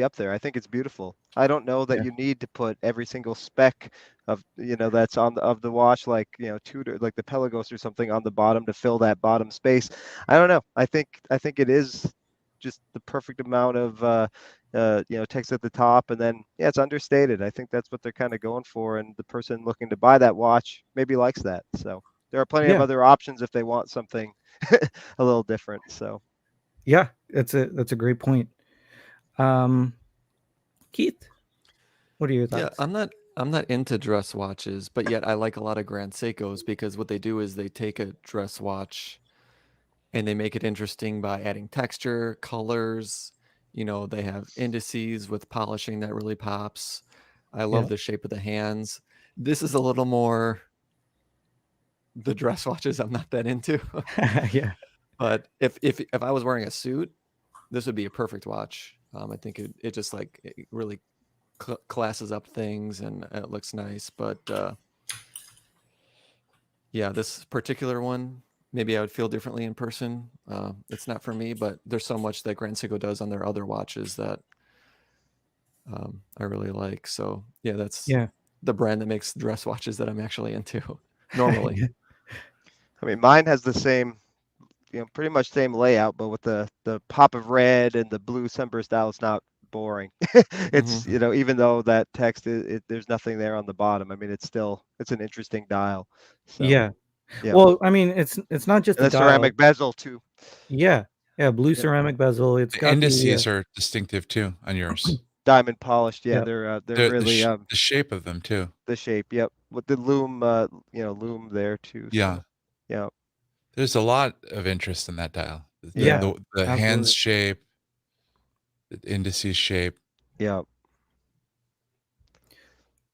C: up there. I think it's beautiful. I don't know that
A: Yeah.
C: you need to put every single spec of that's on of the watch, like Tudor, like the Pelagos or something on the bottom to fill that bottom space. I don't know. I think it is just the perfect amount of text at the top, and then yeah, it's understated. I think that's what they're kind of going for, and the person looking to buy that watch maybe likes that. So there are plenty of
A: Yeah.
C: other options if they want something a little different. So
A: Yeah, that's a great point. Um, Keith, what are your
E: Yeah,
A: thoughts?
E: I'm not I'm not into dress watches, but yet I like a lot of Grand Seikos because what they do is they take a dress watch and they make it interesting by adding texture, colors. They have indices with polishing that really pops. I love
A: Yeah.
E: the shape of the hands. This is a little more the dress watches I'm not that into.
A: Yeah.
E: But if I was wearing a suit, this would be a perfect watch. I think it just like it really classes up things and it looks nice. But yeah, this particular one, maybe I would feel differently in person. It's not for me, but there's so much that Grand Seiko does on their other watches that I really like. So yeah, that's
A: Yeah.
E: the brand that makes dress watches that I'm actually into normally.
A: Yeah.
C: I mean, mine has the same, pretty much same layout, but with the pop of red and the blue sunburst dial, it's not boring. It's, even though that text there's nothing there on the bottom. I mean, it's an interesting dial. So
A: Yeah.
C: yeah,
A: Well, I mean, it's not just
C: and
A: the
C: the
A: dial.
C: ceramic bezel too.
A: Yeah. Yeah. Blue
C: Yep.
A: ceramic bezel. It's
D: The
A: got the
D: indices are distinctive too on yours.
C: Diamond polished. Yeah,
A: yeah.
C: they're
D: The,
C: really
D: the shape of them too.
C: the shape. Yep, with the loom, loom there too.
D: Yeah.
C: So yeah,
D: There's a lot of interest in that dial.
A: Yeah,
D: The hands
A: absolutely.
D: shape, the indices shape.
C: yeah,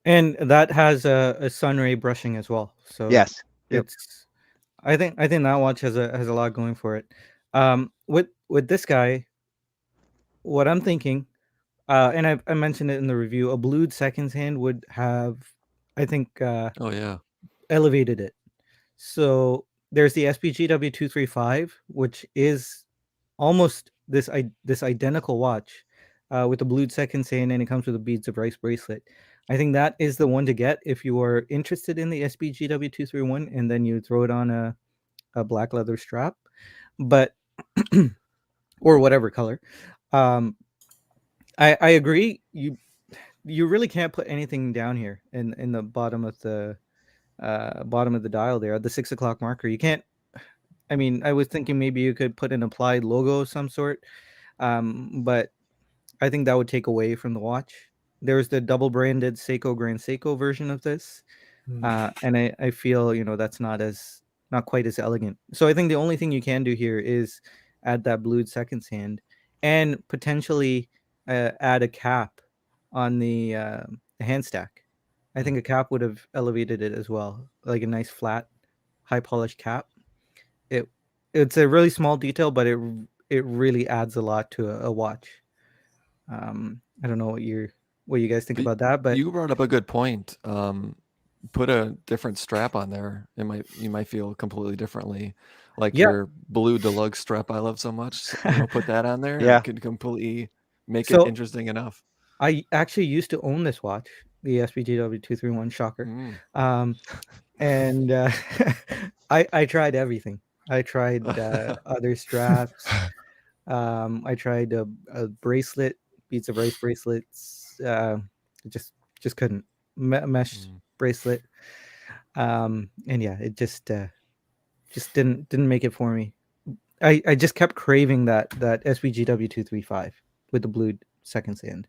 A: And that has a sun ray brushing as well. So
C: yes, yep.
A: it's I think that watch has a lot going for it. With this guy, what I'm thinking, and I mentioned it in the review, a blued seconds hand would have, I think,
E: Oh yeah.
A: elevated it. So there's the SPGW235, which is almost this identical watch, with the blued seconds hand, and it comes with a beads of rice bracelet. I think that is the one to get if you are interested in the SPGW231, and then you throw it on a black leather strap, but or whatever color. Um, I agree. You really can't put anything down here in the bottom of the dial there, the 6 o'clock marker. You can't. I mean, I was thinking maybe you could put an applied logo of some sort, but I think that would take away from the watch. There's the double branded Seiko Grand Seiko version of this, and I feel that's not quite as elegant. So I think the only thing you can do here is add that blued seconds hand, and potentially add a cap on the hand stack. I think a cap would have elevated it as well, like a nice flat, high polished cap. It it's a really small detail, but it really adds a lot to a watch. I don't know what you guys think
E: But
A: about that, but
E: you brought up a good point. Put a different strap on there. You might feel completely differently. Like
A: yeah.
E: your blue deluxe strap I love so much. Put that on there.
C: Yeah.
E: It could completely make it
A: So
E: interesting enough.
A: I actually used to own this watch, the SPGW231 Shocker.
E: Mm.
A: And I tried everything. I tried other straps. I tried a bracelet, beads of rice bracelets. Just couldn't mesh bracelet. And yeah, it just didn't make it for me. I just kept craving that SPGW235 with the blue second sand.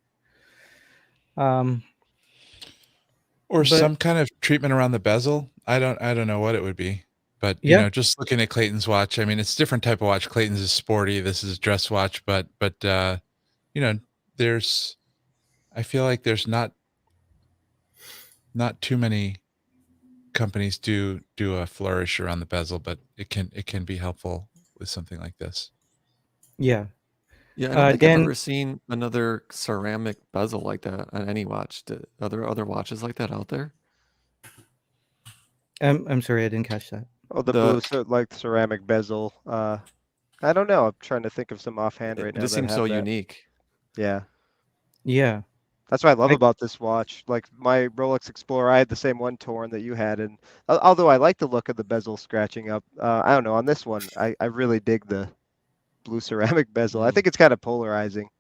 D: Or
A: But-
D: some kind of treatment around the bezel. I don't know what it would be. But
A: Yeah.
D: just looking at Clayton's watch, I mean, it's a different type of watch. Clayton's is sporty. This is a dress watch, but there's I feel like there's not too many companies do a flourish around the bezel, but it can be helpful with something like this.
A: Yeah.
E: Yeah, I don't think
A: Dan,
E: I've ever seen another ceramic bezel like that on any watch. Are there other watches like that out there?
A: I'm sorry, I didn't catch that.
C: Oh, the
E: The-
C: blue, like ceramic bezel. I don't know. I'm trying to think of some offhand right
E: It
C: now.
E: just
C: that
E: seems
C: have
E: so
C: that.
E: unique.
C: Yeah,
A: Yeah.
C: that's what I love
A: I-
C: about this watch. Like my Rolex Explorer, I had the same one torn that you had, and although I like the look of the bezel scratching up, I don't know. On this one, I really dig the blue ceramic bezel. I think it's kind of polarizing.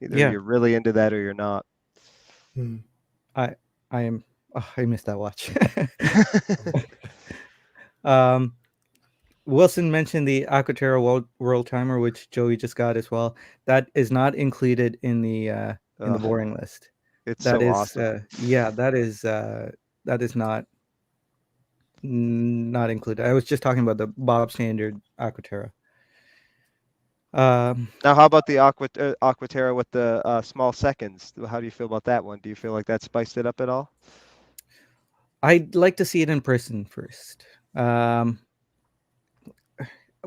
C: Either
A: Yeah.
C: you're really into that or you're not.
A: I am. Oh, I missed that watch. Wilson mentioned the Aquaterra World Timer, which Joey just got as well. That is not included in the
C: Ugh.
A: boring list.
C: It's
A: That
C: so
A: is,
C: awesome.
A: yeah, that is not included. I was just talking about the Bob Standard Aquaterra.
C: Now, how about the Aquaterra with the small seconds? How do you feel about that one? Do you feel like that spiced it up at all?
A: I'd like to see it in person first.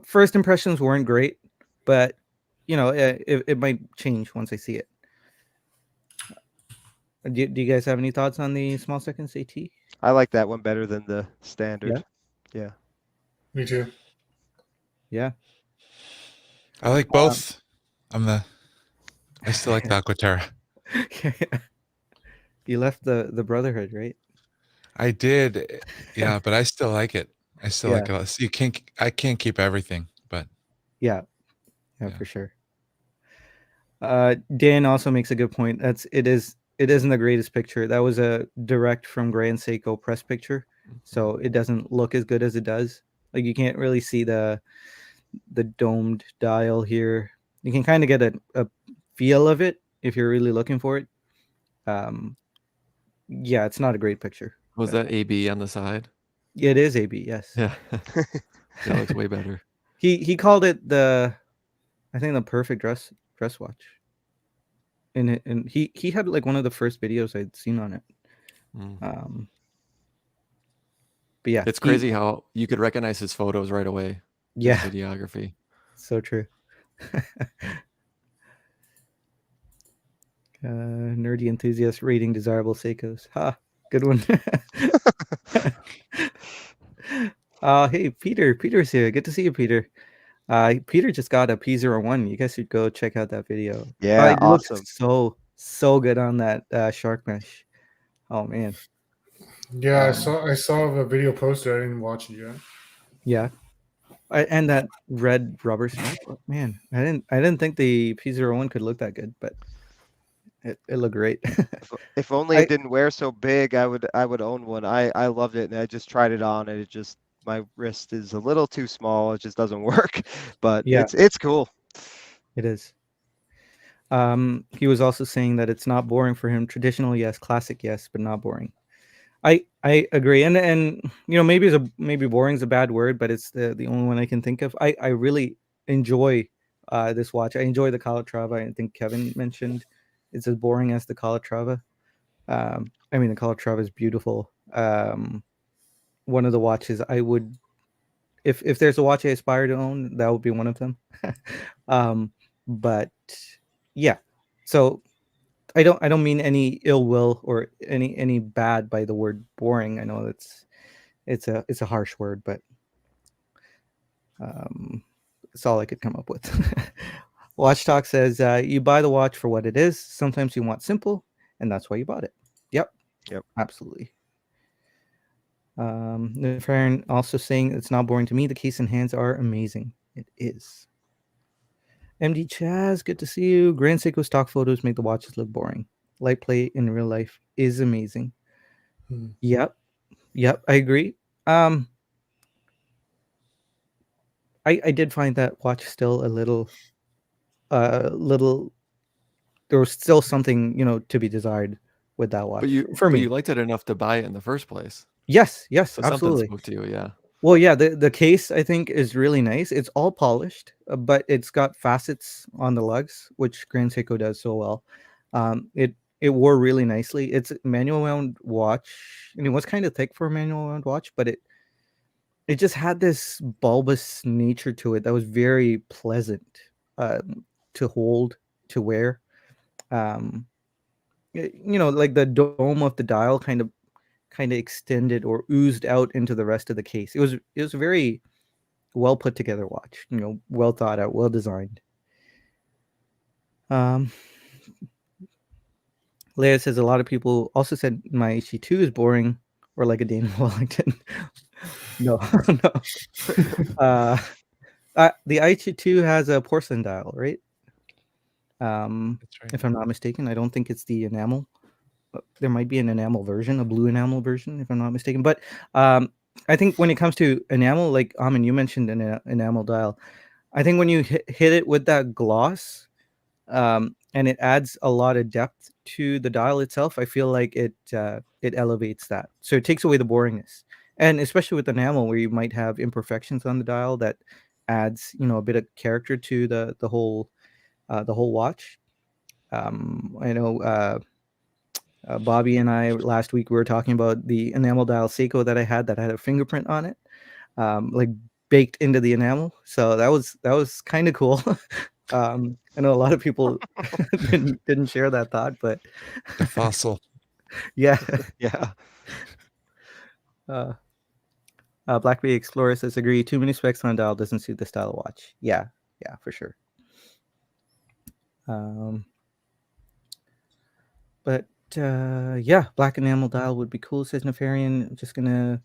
A: First impressions weren't great, but it might change once I see it. Do you guys have any thoughts on the small seconds AT?
C: I like that one better than the standard. Yeah.
B: Me too.
A: Yeah.
D: I like both. I still like the Aquaterra.
A: You left the Brotherhood, right?
D: I did, yeah, but I still like it. I still like it. A lot. So I can't keep everything, but
A: Yeah,
D: Yeah.
A: for sure. Dan also makes a good point. It isn't the greatest picture. That was a direct from Grand Seiko press picture, so it doesn't look as good as it does. Like you can't really see the domed dial here. You can kind of get a feel of it if you're really looking for it. Yeah, it's not a great picture.
E: Was that AB on the side?
A: It is AB, yes.
E: Yeah. That looks way better.
A: He called it I think the perfect dress watch. And he had like one of the first videos I'd seen on it.
E: Mm.
A: But yeah,
E: It's crazy how you could recognize his photos right away.
A: Yeah,
E: His videography.
A: so true. Nerdy enthusiast rating desirable Seikos. Ha, good one. Hey, Peter's here. Good to see you, Peter. Peter just got a P01. You guys should go check out that video.
C: Yeah,
A: It looks
C: awesome.
A: so good on that shark mesh. Oh man.
B: Yeah, I saw the video posted. I didn't watch it yet.
A: Yeah. And that red rubber stripe. Oh, man, I didn't think the P01 could look that good, but it looked great.
C: If only it didn't wear so big, I would own one. I loved it, and I just tried it on, and my wrist is a little too small. It just doesn't work, but
A: Yeah.
C: it's cool.
A: It is. He was also saying that it's not boring for him. Traditional, yes. Classic, yes, but not boring. I agree, and maybe boring is a bad word, but it's the only one I can think of. I really enjoy this watch. I enjoy the Calatrava. I think Kevin mentioned it's as boring as the Calatrava. I mean, the Calatrava is beautiful. One of the watches I would, if there's a watch I aspire to own, that would be one of them. But yeah, so I don't mean any ill will or any bad by the word boring. I know it's a harsh word, but it's all I could come up with. Watch Talk says you buy the watch for what it is. Sometimes you want simple, and that's why you bought it. Yep, absolutely. Farron also saying it's not boring to me. The case and hands are amazing. It is. MD Chaz, good to see you. Grand Seiko stock photos make the watches look boring. Light play in real life is amazing. Yep, I agree. I did find that watch still a little there was still something to be desired with that watch for me.
E: You liked it enough to buy it in the first place.
A: Yes,
E: So
A: absolutely.
E: something spoke to you, yeah.
A: Well, yeah, the case I think is really nice. It's all polished, but it's got facets on the lugs, which Grand Seiko does so well. It wore really nicely. It's a manual wound watch, and it was kind of thick for a manual wound watch, but it just had this bulbous nature to it that was very pleasant to hold, to wear. Like the dome of the dial kind of extended or oozed out into the rest of the case. It was a very well put together watch, well thought out, well designed. Leia says a lot of people also said my HG2 is boring or like a Dana Wellington. No. The HG2 has a porcelain dial, right?
D: That's right.
A: If I'm not mistaken, I don't think it's the enamel. There might be an enamel version, a blue enamel version, if I'm not mistaken. But I think when it comes to enamel, like Amin, you mentioned an enamel dial. I think when you hit it with that gloss, and it adds a lot of depth to the dial itself, I feel like it elevates that. So it takes away the boringness, and especially with enamel, where you might have imperfections on the dial, that adds a bit of character to the whole watch. I know Bobby and I last week we were talking about the enamel dial Seiko that I had that had a fingerprint on it, like baked into the enamel. So that was kind of cool. I know a lot of people didn't share that thought, but
D: The fossil.
A: yeah.
C: Yeah.
A: Blackberry Explorer says, agree, too many specs on a dial doesn't suit the style of watch. Yeah, for sure. But yeah, black enamel dial would be cool, says Nefarian. I'm just gonna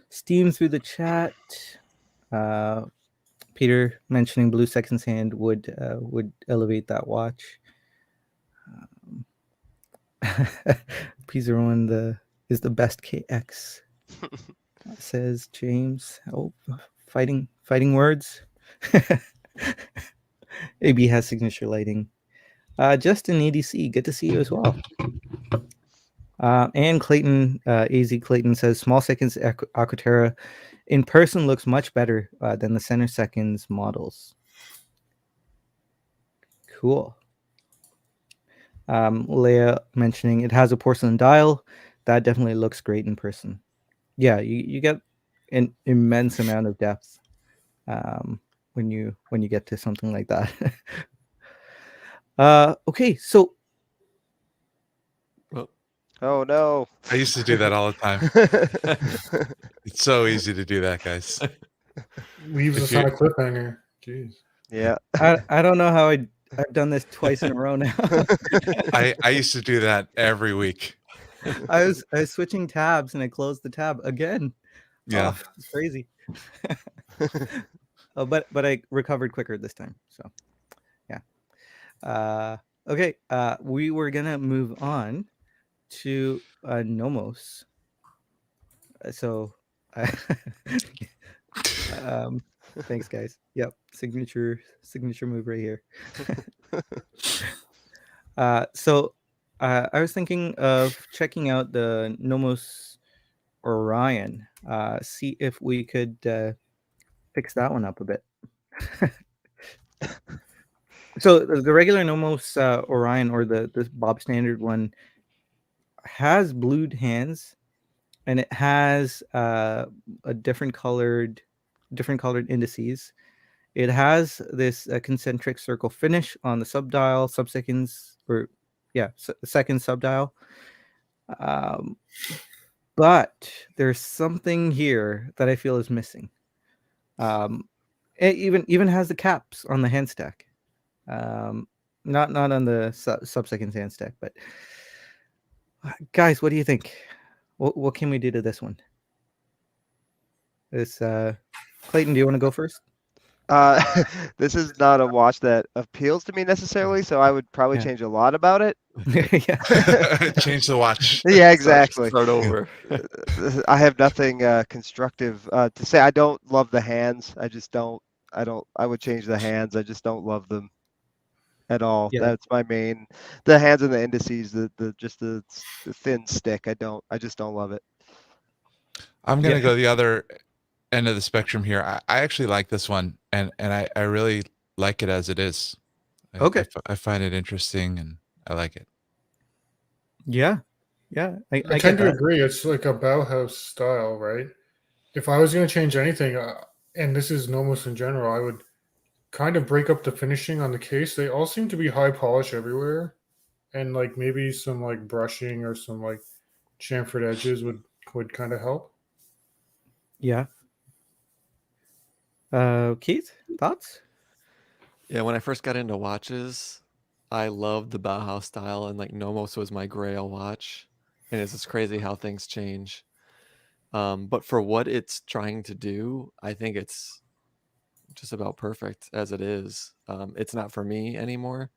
A: steam through the chat. Peter mentioning blue seconds hand would elevate that watch. P01 is the best KX, says James. Oh, fighting words. AB has signature lighting. Justin EDC, good to see you as well. And Clayton, AZ Clayton says, small seconds Aquaterra in person looks much better than the center seconds models. Cool. Leia mentioning it has a porcelain dial. That definitely looks great in person. Yeah, you get an immense amount of depth when you get to something like that. Okay, so
C: Oh no.
D: I used to do that all the time. It's so easy to do that, guys.
B: Leaves
D: If
B: us on
D: you-
B: a cliffhanger. Jeez.
C: Yeah.
A: I don't know how I've done this twice in a row now.
D: I used to do that every week.
A: I was switching tabs and I closed the tab again.
D: Yeah.
A: Oh, it's crazy. But I recovered quicker this time. So yeah. Okay. We were gonna move on to Nomos. So thanks guys. Yep, signature move right here. So I was thinking of checking out the Nomus Orion, see if we could fix that one up a bit. So the regular Nomos Orion, or the Bob standard one, has blued hands, and it has a different colored indices. It has this concentric circle finish on the subdial, subseconds, or second subdial. But there's something here that I feel is missing. It even has the caps on the hand stack. Not on the subseconds hand stack, but guys, what do you think? What can we do to this one? This Clayton, do you want to go first?
C: This is not a watch that appeals to me necessarily, so I would probably change a lot about it.
A: Yeah.
D: Change the watch.
C: Yeah, exactly.
E: Start over.
C: I have nothing constructive to say. I don't love the hands. I would change the hands. I just don't love them at all.
A: Yeah.
C: That's my main. The hands and the indices, the thin stick. I just don't love it.
D: I'm gonna
A: Yeah.
D: go the other end of the spectrum here. I actually like this one, and I really like it as it is.
A: Okay.
D: I find it interesting, and I like it.
A: Yeah. I
B: I
A: get
B: tend to
A: that.
B: agree. It's like a Bauhaus style, right? If I was going to change anything, and this is Nomos in general, I would kind of break up the finishing on the case. They all seem to be high polish everywhere, and like maybe some like brushing or some like chamfered edges would kind of help.
A: Yeah. Keith, thoughts?
E: Yeah, when I first got into watches, I loved the Bauhaus style, and like Nomos was my grail watch. And it's just crazy how things change. But for what it's trying to do, I think it's just about perfect as it is. It's not for me anymore.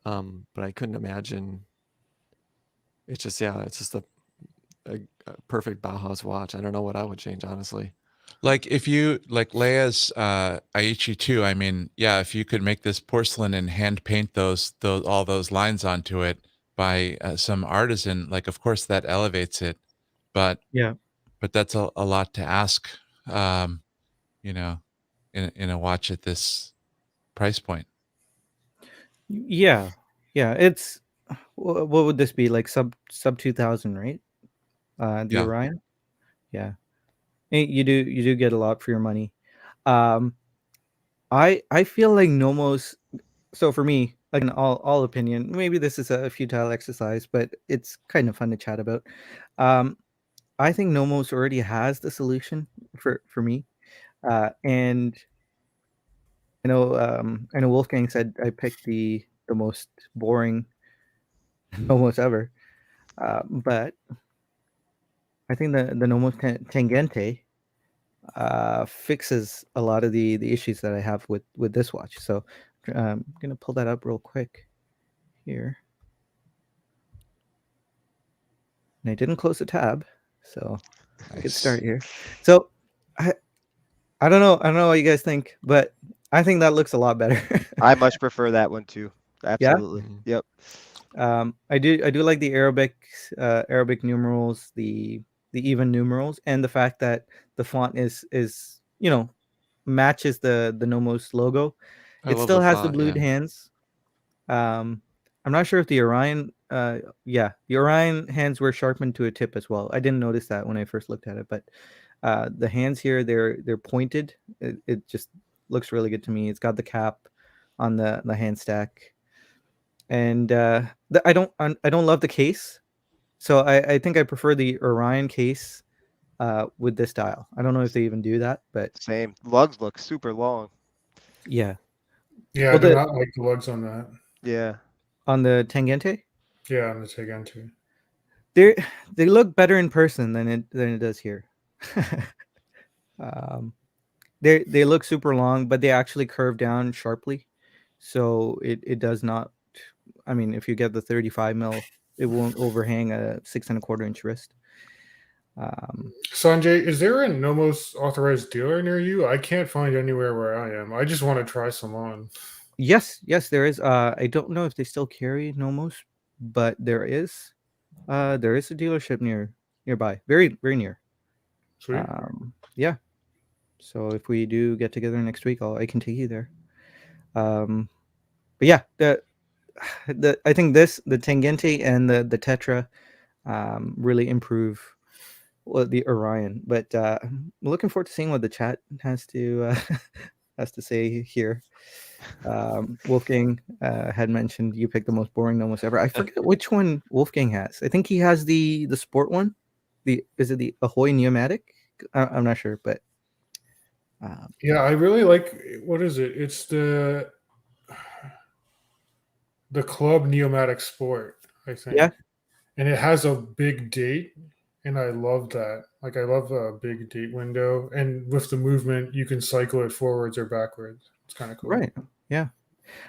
E: But I couldn't imagine. It's just a perfect Bauhaus watch. I don't know what I would change, honestly.
D: Like if you like Leia's Aichi 2, I mean, yeah, if you could make this porcelain and hand paint those all those lines onto it, by some artisan, like of course that elevates it, but
A: Yeah.
D: but that's a lot to ask, you know, in a watch at this price point.
A: Yeah. Yeah. It's what would this be, like sub 2000, right? The
D: Yeah.
A: Orion. Yeah. You do get a lot for your money. Um, I feel like Nomos. So for me, like an all opinion, maybe this is a futile exercise, but it's kind of fun to chat about. Um, I think Nomos already has the solution for me. And I know Wolfgang said I picked the most boring Nomos ever. But I think the Nomos Tangente fixes a lot of the issues that I have with this watch. So I'm gonna pull that up real quick here. And I didn't close the tab, so good
D: Nice.
A: start here. So I don't know what you guys think, but I think that looks a lot better.
C: I much prefer that one too. Absolutely.
E: Mhm.
C: Yep.
A: I do like the Arabic numerals, the even numerals, and the fact that the font is matches the Nomos logo.
E: I
A: It
E: love
A: still
E: the
A: has the
E: font.
A: blued
E: Yeah.
A: hands. I'm not sure if the Orion, the Orion hands were sharpened to a tip as well. I didn't notice that when I first looked at it, but the hands here, they're pointed. It just looks really good to me. It's got the cap on the hand stack, and I don't love the case, so I think I prefer the Orion case with this dial. I don't know if they even do that, but
C: Same. Lugs look super long.
A: yeah.
B: Yeah, I
A: Well,
B: do
A: the
B: not like the lugs on that.
C: Yeah.
A: on the Tangente,
B: Yeah, I'm gonna take into.
A: they they look better in person than it does here. um, they look super long, but they actually curve down sharply, so it does not. I mean, if you get the 35 mil, it won't overhang a 6.25 inch wrist.
B: Sanjay, is there a Nomos authorized dealer near you? I can't find anywhere where I am. I just want to try some on.
A: Yes, there is. I don't know if they still carry Nomos, but there is a dealership nearby, very near.
B: Sweet.
A: Yeah. So if we do get together next week, I can take you there. But yeah, the I think the Tangente and the Tetra really improve the Orion. But I'm looking forward to seeing what the chat has to has to say here. Wolfgang had mentioned you picked the most boring Nomos ever. I forget which one Wolfgang has. I think he has the sport one. Is it the Ahoy Neomatic? I'm not sure, but
B: Yeah, I really like. What is it? It's the Club Neomatic Sport, I think.
A: yeah,
B: And it has a big date, and I love that. Like I love a big date window, and with the movement, you can cycle it forwards or backwards. It's kind of cool.
A: right, yeah.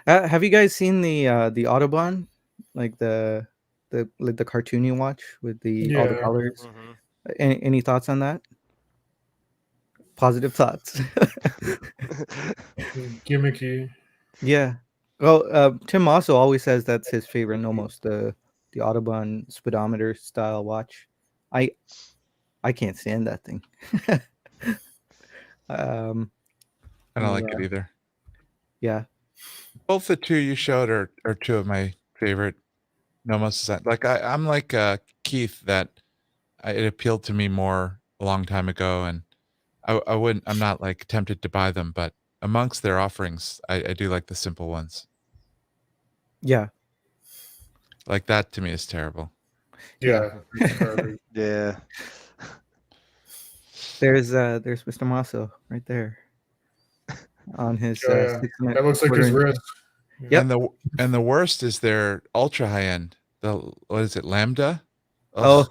A: Have you guys seen the Autobahn, like the cartoony watch with all the
B: Yeah,
A: colors?
C: Mm-hmm.
A: Any thoughts on that? Positive thoughts.
B: gimmicky.
A: Yeah. Well, Tim also always says that's his favorite Nomos, the Autobahn speedometer style watch. I I can't stand that thing. um,
D: I don't like it either.
A: yeah.
D: Both the two you showed are two of my favorite Nomos design. Like I'm like Keith, that it appealed to me more a long time ago, and I wouldn't. I'm not like tempted to buy them, but amongst their offerings, I do like the simple ones.
A: Yeah.
D: Like that to me is terrible.
B: Yeah, it's garbage.
C: Yeah.
A: There's Mr. Masso right there on his
B: Oh, yeah.
A: 6.25
B: That looks like his
A: inch.
B: wrist.
A: Yep.
D: And the worst is their ultra high end. The what is it, Lambda?
A: Oh,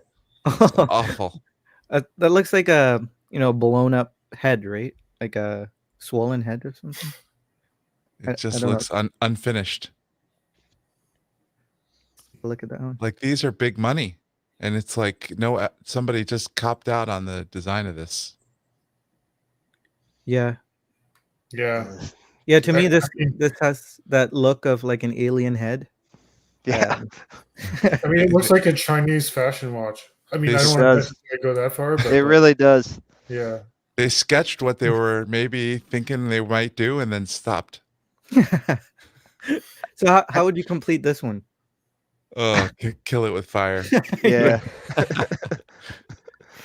D: Ugh, it's awful.
A: that looks like a blown up head, right? Like a swollen head or something.
D: It
A: I
D: just
A: don't know.
D: looks unfinished.
A: Look at that one.
D: Like these are big money, and it's like no, somebody just copped out on the design of this.
A: Yeah.
B: Yeah.
A: Yeah, to me
B: I
A: this
B: mean,
A: has that look of like an alien head.
C: Yeah,
B: I mean, it looks like a Chinese fashion watch. I mean, I
D: It
B: don't want to
C: does.
B: necessarily go that far, but
C: It
B: like,
C: really does.
B: yeah.
D: They sketched what they were maybe thinking they might do and then stopped.
A: So how would you complete this one?
D: Oh, kill it with fire.
C: Yeah.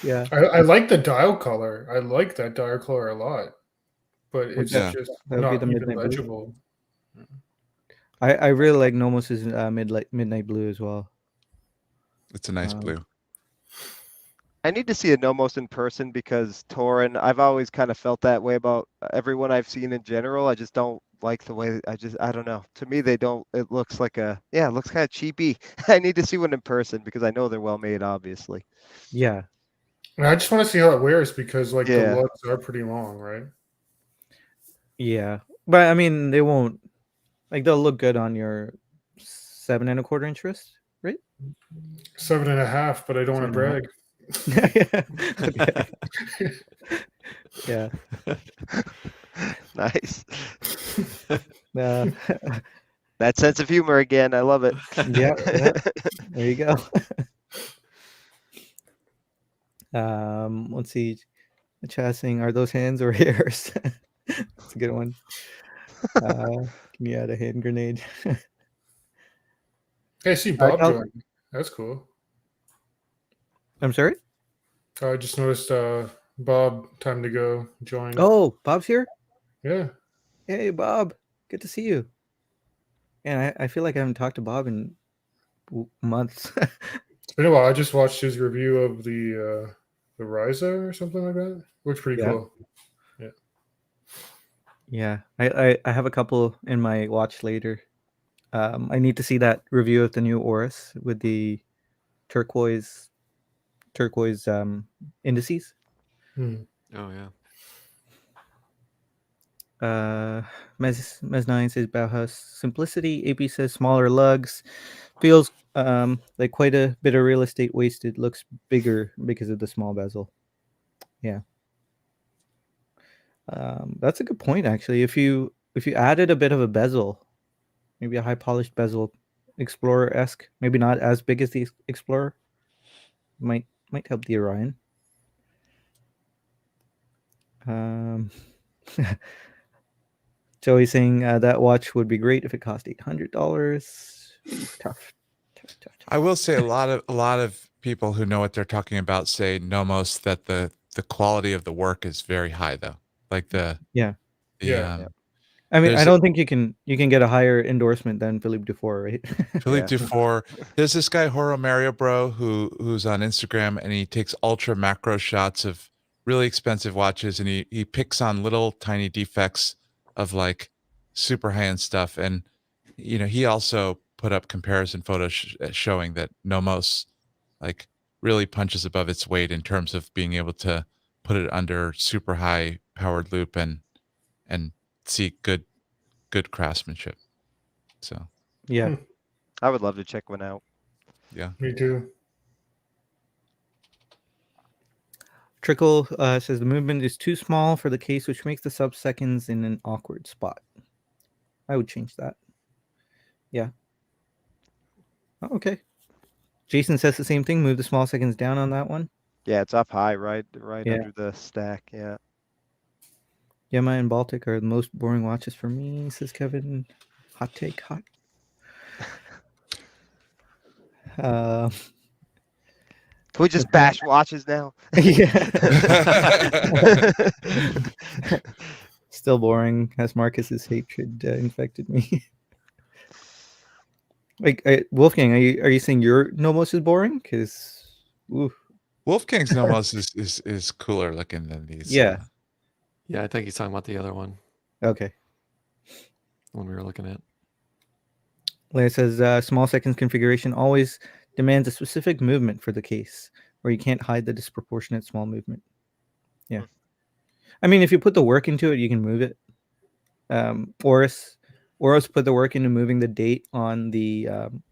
A: Yeah.
B: I like the dial color. I like that dial color a lot, but it's
D: Yeah.
B: just
A: That would be
B: not
A: the
B: even
A: midnight blue.
B: legible.
A: I really like Nomus's midnight blue as well.
D: It's a nice
A: Um,
D: blue.
C: I need to see a Nomos in person because Torin, I've always kind of felt that way about everyone I've seen in general. I just don't like the way I don't know. To me, it looks like it looks kind of cheapy. I need to see one in person because I know they're well made, obviously.
A: yeah.
B: And I just want to see how it wears because like
C: Yeah.
B: the lugs are pretty long, right?
A: Yeah. But I mean, they won't, like, they'll look good on your 7.25 inch wrist, right?
B: 7.5, but I don't want to
A: 7.5.
B: brag.
A: Yeah.
C: Nice.
A: Uh,
C: That sense of humor again. I love it.
A: yeah. There you go. Let's see. The chat saying, are those hands or hairs? That's a good one. Can you add a hand grenade?
B: Hey, I see Bob
A: I'll-
B: joined. That's cool.
A: I'm sorry?
B: I just noticed Bob, time to go, joined.
A: Oh, Bob's here?
B: Yeah.
A: Hey, Bob. Good to see you. And I feel like I haven't talked to Bob in months.
B: It's been a while. I just watched his review of the Ryza or something like that. Looks pretty
A: Yeah.
B: cool.
A: Yeah, I have a couple in my watch later. I need to see that review of the new Oris with the turquoise indices.
B: Hmm.
E: Oh yeah.
A: Mez9 says Bauhaus simplicity. AP says smaller lugs. Feels like quite a bit of real estate wasted. Looks bigger because of the small bezel. Yeah. That's a good point actually. If you added a bit of a bezel, maybe a high polished bezel, Explorer-esque, maybe not as big as the Explorer, might help the Orion. Joey's saying that watch would be great if it cost $800. Tough.
D: I will say a lot of people who know what they're talking about say Nomos that the quality of the work is very high though. Like the
A: Yeah. I mean, I
D: there's
A: don't think you can get a higher endorsement than Philippe Dufour, right?
D: Philippe Dufour. There's this guy Horo Mario Bro who's on Instagram and he takes ultra macro shots of really expensive watches and he picks on little tiny defects of like super high end stuff. And you know, he also put up comparison photos showing that Nomos like really punches above its weight in terms of being able to put it under super high powered loop and see good craftsmanship. So
A: Yeah.
C: I would love to check one out.
D: yeah.
B: Me too.
A: Trickle says the movement is too small for the case, which makes the sub-seconds in an awkward spot. I would change that. Yeah. Oh, okay. Jason says the same thing. Move the small seconds down on that one.
C: Yeah, it's up high, right
A: Yeah.
C: under the stack. Yeah.
A: Yama and Baltic are the most boring watches for me, says Kevin. Hot take, hot.
C: Can we just bash watches now?
A: Yeah. Still boring. As Marcus's hatred infected me. Like Wolfgang, are you saying your Nomos is boring? Because
D: Wolfgang's Nomos is cooler looking than these.
A: Yeah.
E: Yeah, I think he's talking about the other one,
A: Okay.
E: one we were looking at.
A: Leia says small seconds configuration always demands a specific movement for the case, where you can't hide the disproportionate small movement. Yeah. I mean, if you put the work into it, you can move it. Oris put the work into moving the date on the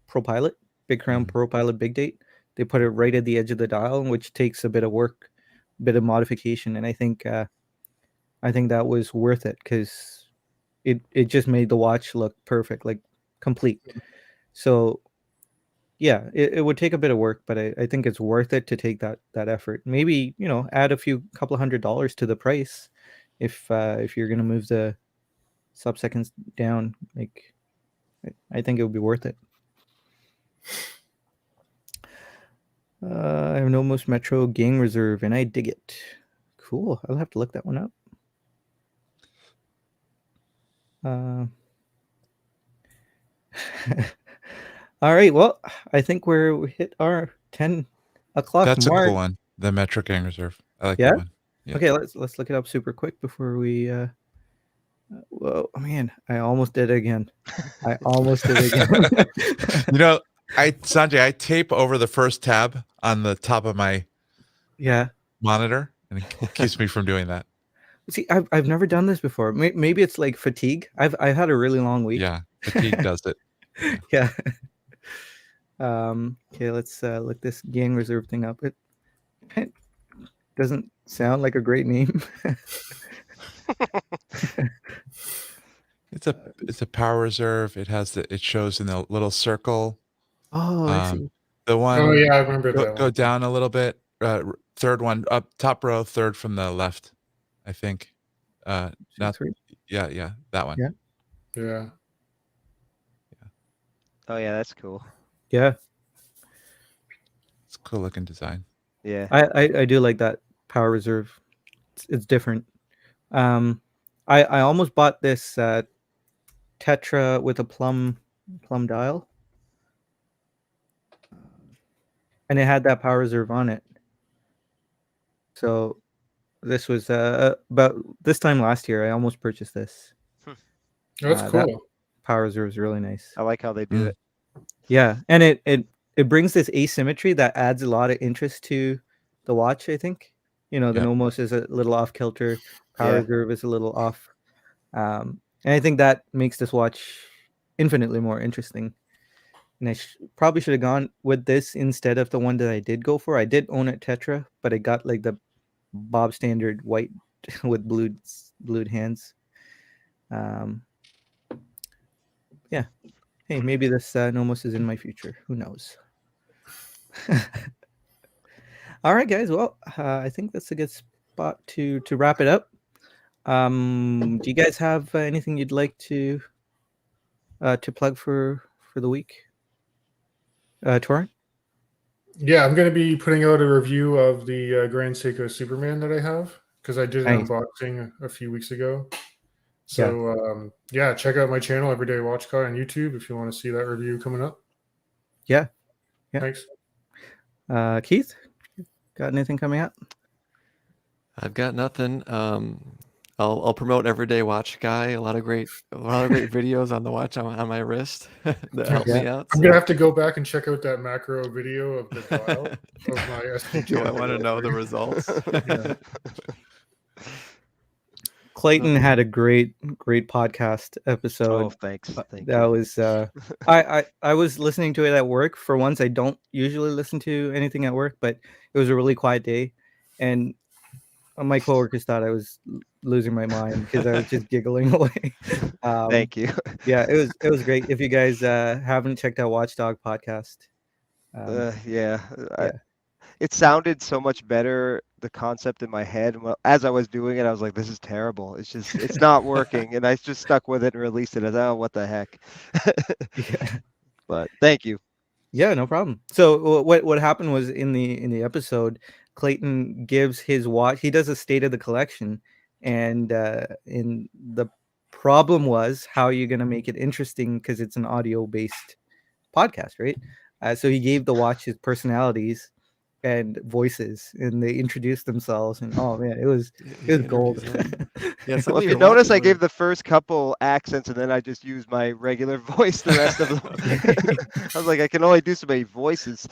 A: Pro Pilot, Big Crown Pro Pilot Big Date. They put it right at the edge of the dial, which takes a bit of work, a bit of modification, and I think that was worth it because it just made the watch look perfect, like complete. So yeah, it would take a bit of work, but I think it's worth it to take that effort. Maybe, add a couple of $100 to the price if you're gonna move the sub-seconds down. Like, I think it would be worth it. I have Nomus Metro Gang Reserve, and I dig it. Cool. I'll have to look that one up. All right. Well, I think we hit our 10 o'clock
D: That's
A: mark.
D: a cool one. The Metro Gang Reserve. I like
A: Yeah?
D: that one. Yeah.
A: Okay, let's look it up super quick before we. Whoa, man! I almost did it again. I almost did it again.
D: Sanjay, I tape over the first tab on the top of my
A: Yeah.
D: monitor, and it keeps me from doing that.
A: See, I've never done this before. Maybe it's like fatigue. I've had a really long week.
D: Yeah, fatigue does it.
A: Yeah. Okay, let's look this Gang Reserve thing up. It doesn't sound like a great name.
D: It's a power reserve. It shows in the little circle.
A: Oh, I see.
D: The one.
B: Oh yeah, I remember that
D: Go
B: one.
D: down a little bit. Third one up, top row, third from the left, I think. Not. Yeah, that one.
A: Yeah.
B: Yeah.
C: Oh yeah, that's cool.
A: Yeah.
D: It's a cool looking design.
C: Yeah.
A: I do like that power reserve. It's different. I almost bought this Tetra with a plum dial, and it had that power reserve on it. So this was about this time last year. I almost purchased this.
B: That's
A: That
B: cool.
A: power reserve is really nice.
C: I like how they do it.
A: Yeah, and it brings this asymmetry that adds a lot of interest to the watch. I think the Nomos is a little off kilter. Power reserve is a little off, and I think that makes this watch infinitely more interesting. And I probably should have gone with this instead of the one that I did go for. I did own it Tetra, but I got like the Bob standard white with blued hands. Yeah. Hey, maybe this Nomos is in my future. Who knows? All right, guys. Well, I think that's a good spot to wrap it up. Do you guys have anything you'd like to plug for the week? Torrent?
B: Yeah, I'm going to be putting out a review of the Grand Seiko Superman that I have because I did an unboxing a few weeks ago. So check out my channel, Everyday Watch Guy, on YouTube if you want to see that review coming up.
A: Yeah.
B: Thanks.
A: Keith, got anything coming up?
E: I've got nothing. I'll promote Everyday Watch Guy. A lot of great videos on the watch on my wrist that help me out.
B: I'm gonna have to go back and check out that macro video of the dial of my SDT.
E: Do I want to know the results?
A: Clayton had a great podcast episode.
C: Oh, thanks. Thank
A: that
C: you.
A: was I was listening to it at work. For once, I don't usually listen to anything at work, but it was a really quiet day, and my coworkers thought I was losing my mind because I was just giggling away.
C: Thank you.
A: Yeah, it was great. If you guys haven't checked out Watchdog podcast,
C: it sounded so much better, the concept in my head. Well, as I was doing it, I was like, this is terrible. It's not working. And I just stuck with it and released it. I was, oh, what the heck. But thank you.
A: Yeah, no problem. So what happened was in the episode, Clayton gives his watch. He does a state of the collection, and in the problem was how you're going to make it interesting because it's an audio based podcast, right? So he gave the watches personalities and voices, and they introduced themselves, and oh man, it was gold.
E: Yeah,
C: well, if you notice, I gave the first couple accents, and then I just used my regular voice the rest of them. I was like, I can only do so many voices.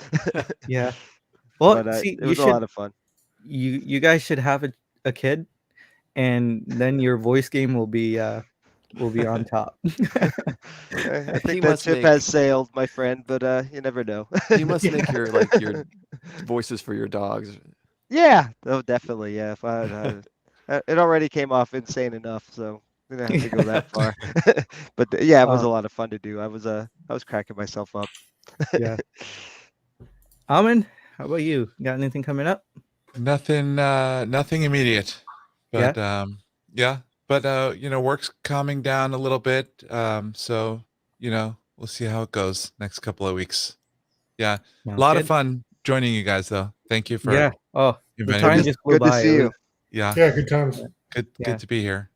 A: Yeah. Well,
C: but,
A: see,
C: it was a lot of fun.
A: You guys should have a kid, and then your voice game will be on top.
C: I think that ship has sailed, my friend, but you never know.
E: You must make your voices for your dogs.
C: Yeah, oh, definitely. Yeah, it already came off insane enough, so we don't have to go that far. But yeah, it was a lot of fun to do. I was cracking myself up.
A: Yeah. Almond, how about you? Got anything coming up?
D: Nothing immediate,
A: Yeah?
D: but yeah, but work's calming down a little bit. So we'll see how it goes next couple of weeks. Yeah, a
A: Sounds
D: lot of
A: good.
D: fun joining you guys though. Thank you for
A: Yeah. Oh, the
D: inviting
A: time
D: me.
A: just flew
C: Good to
A: by.
C: see
A: It
C: you.
A: was
D: Yeah,
B: Yeah, good times.
D: good
A: Yeah.
D: to be here.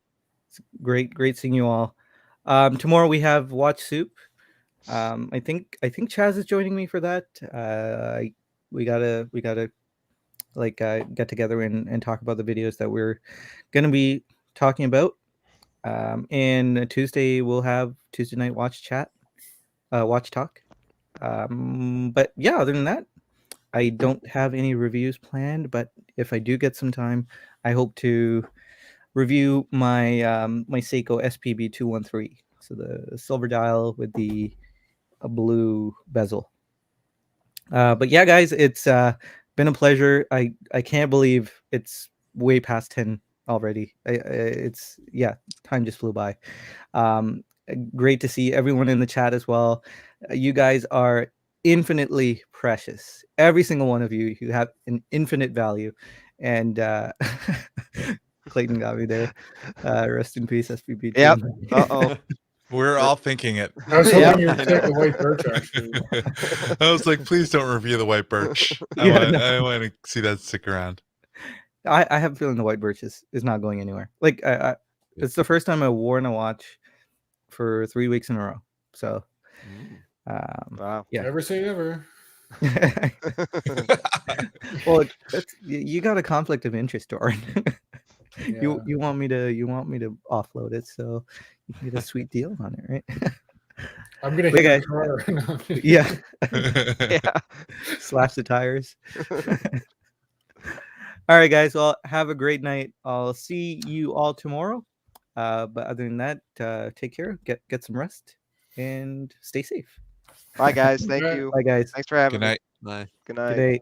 A: great seeing you all. Tomorrow we have Watch Soup. I think Chaz is joining me for that. We gotta like get together and talk about the videos that we're gonna be talking about. And Tuesday we'll have Tuesday night watch chat, watch talk. But yeah, other than that, I don't have any reviews planned. But if I do get some time, I hope to review my my Seiko SPB 213. So the silver dial with the blue bezel. But yeah, guys, it's been a pleasure. I can't believe it's way past 10 already. It's yeah, time just flew by. Great to see everyone in the chat as well. You guys are infinitely precious. Every single one of you have an infinite value. And Clayton got me there. Rest in peace, SPB.
C: Yep. Uh-oh.
D: We're all thinking it.
B: I was
C: Yeah,
B: hoping you would
E: I
B: take
E: know.
B: the white birch, actually.
D: I was like, please don't review the white birch.
A: Yeah, no.
D: I want to see that stick around.
A: I have a feeling the white birch is not going anywhere. Like it's the first time I worn a watch for 3 weeks in a row. So
C: Wow.
A: yeah.
B: Never say never.
A: Well, you got a conflict of interest, Doran.
B: Yeah.
A: You want me to offload it so you can get a sweet deal on it, right?
B: I'm gonna
A: But
B: hit
A: yeah,
B: your car.
A: yeah.
C: Yeah.
A: Slash the tires. All right, guys. Well, have a great night. I'll see you all tomorrow. But other than that, take care, get some rest, and stay safe.
C: Bye, guys. Thank
B: Bye.
C: you.
A: Bye, guys.
C: Thanks for having
D: Good
C: me.
D: night.
E: Bye.
C: Good
A: Good
C: night.
A: day.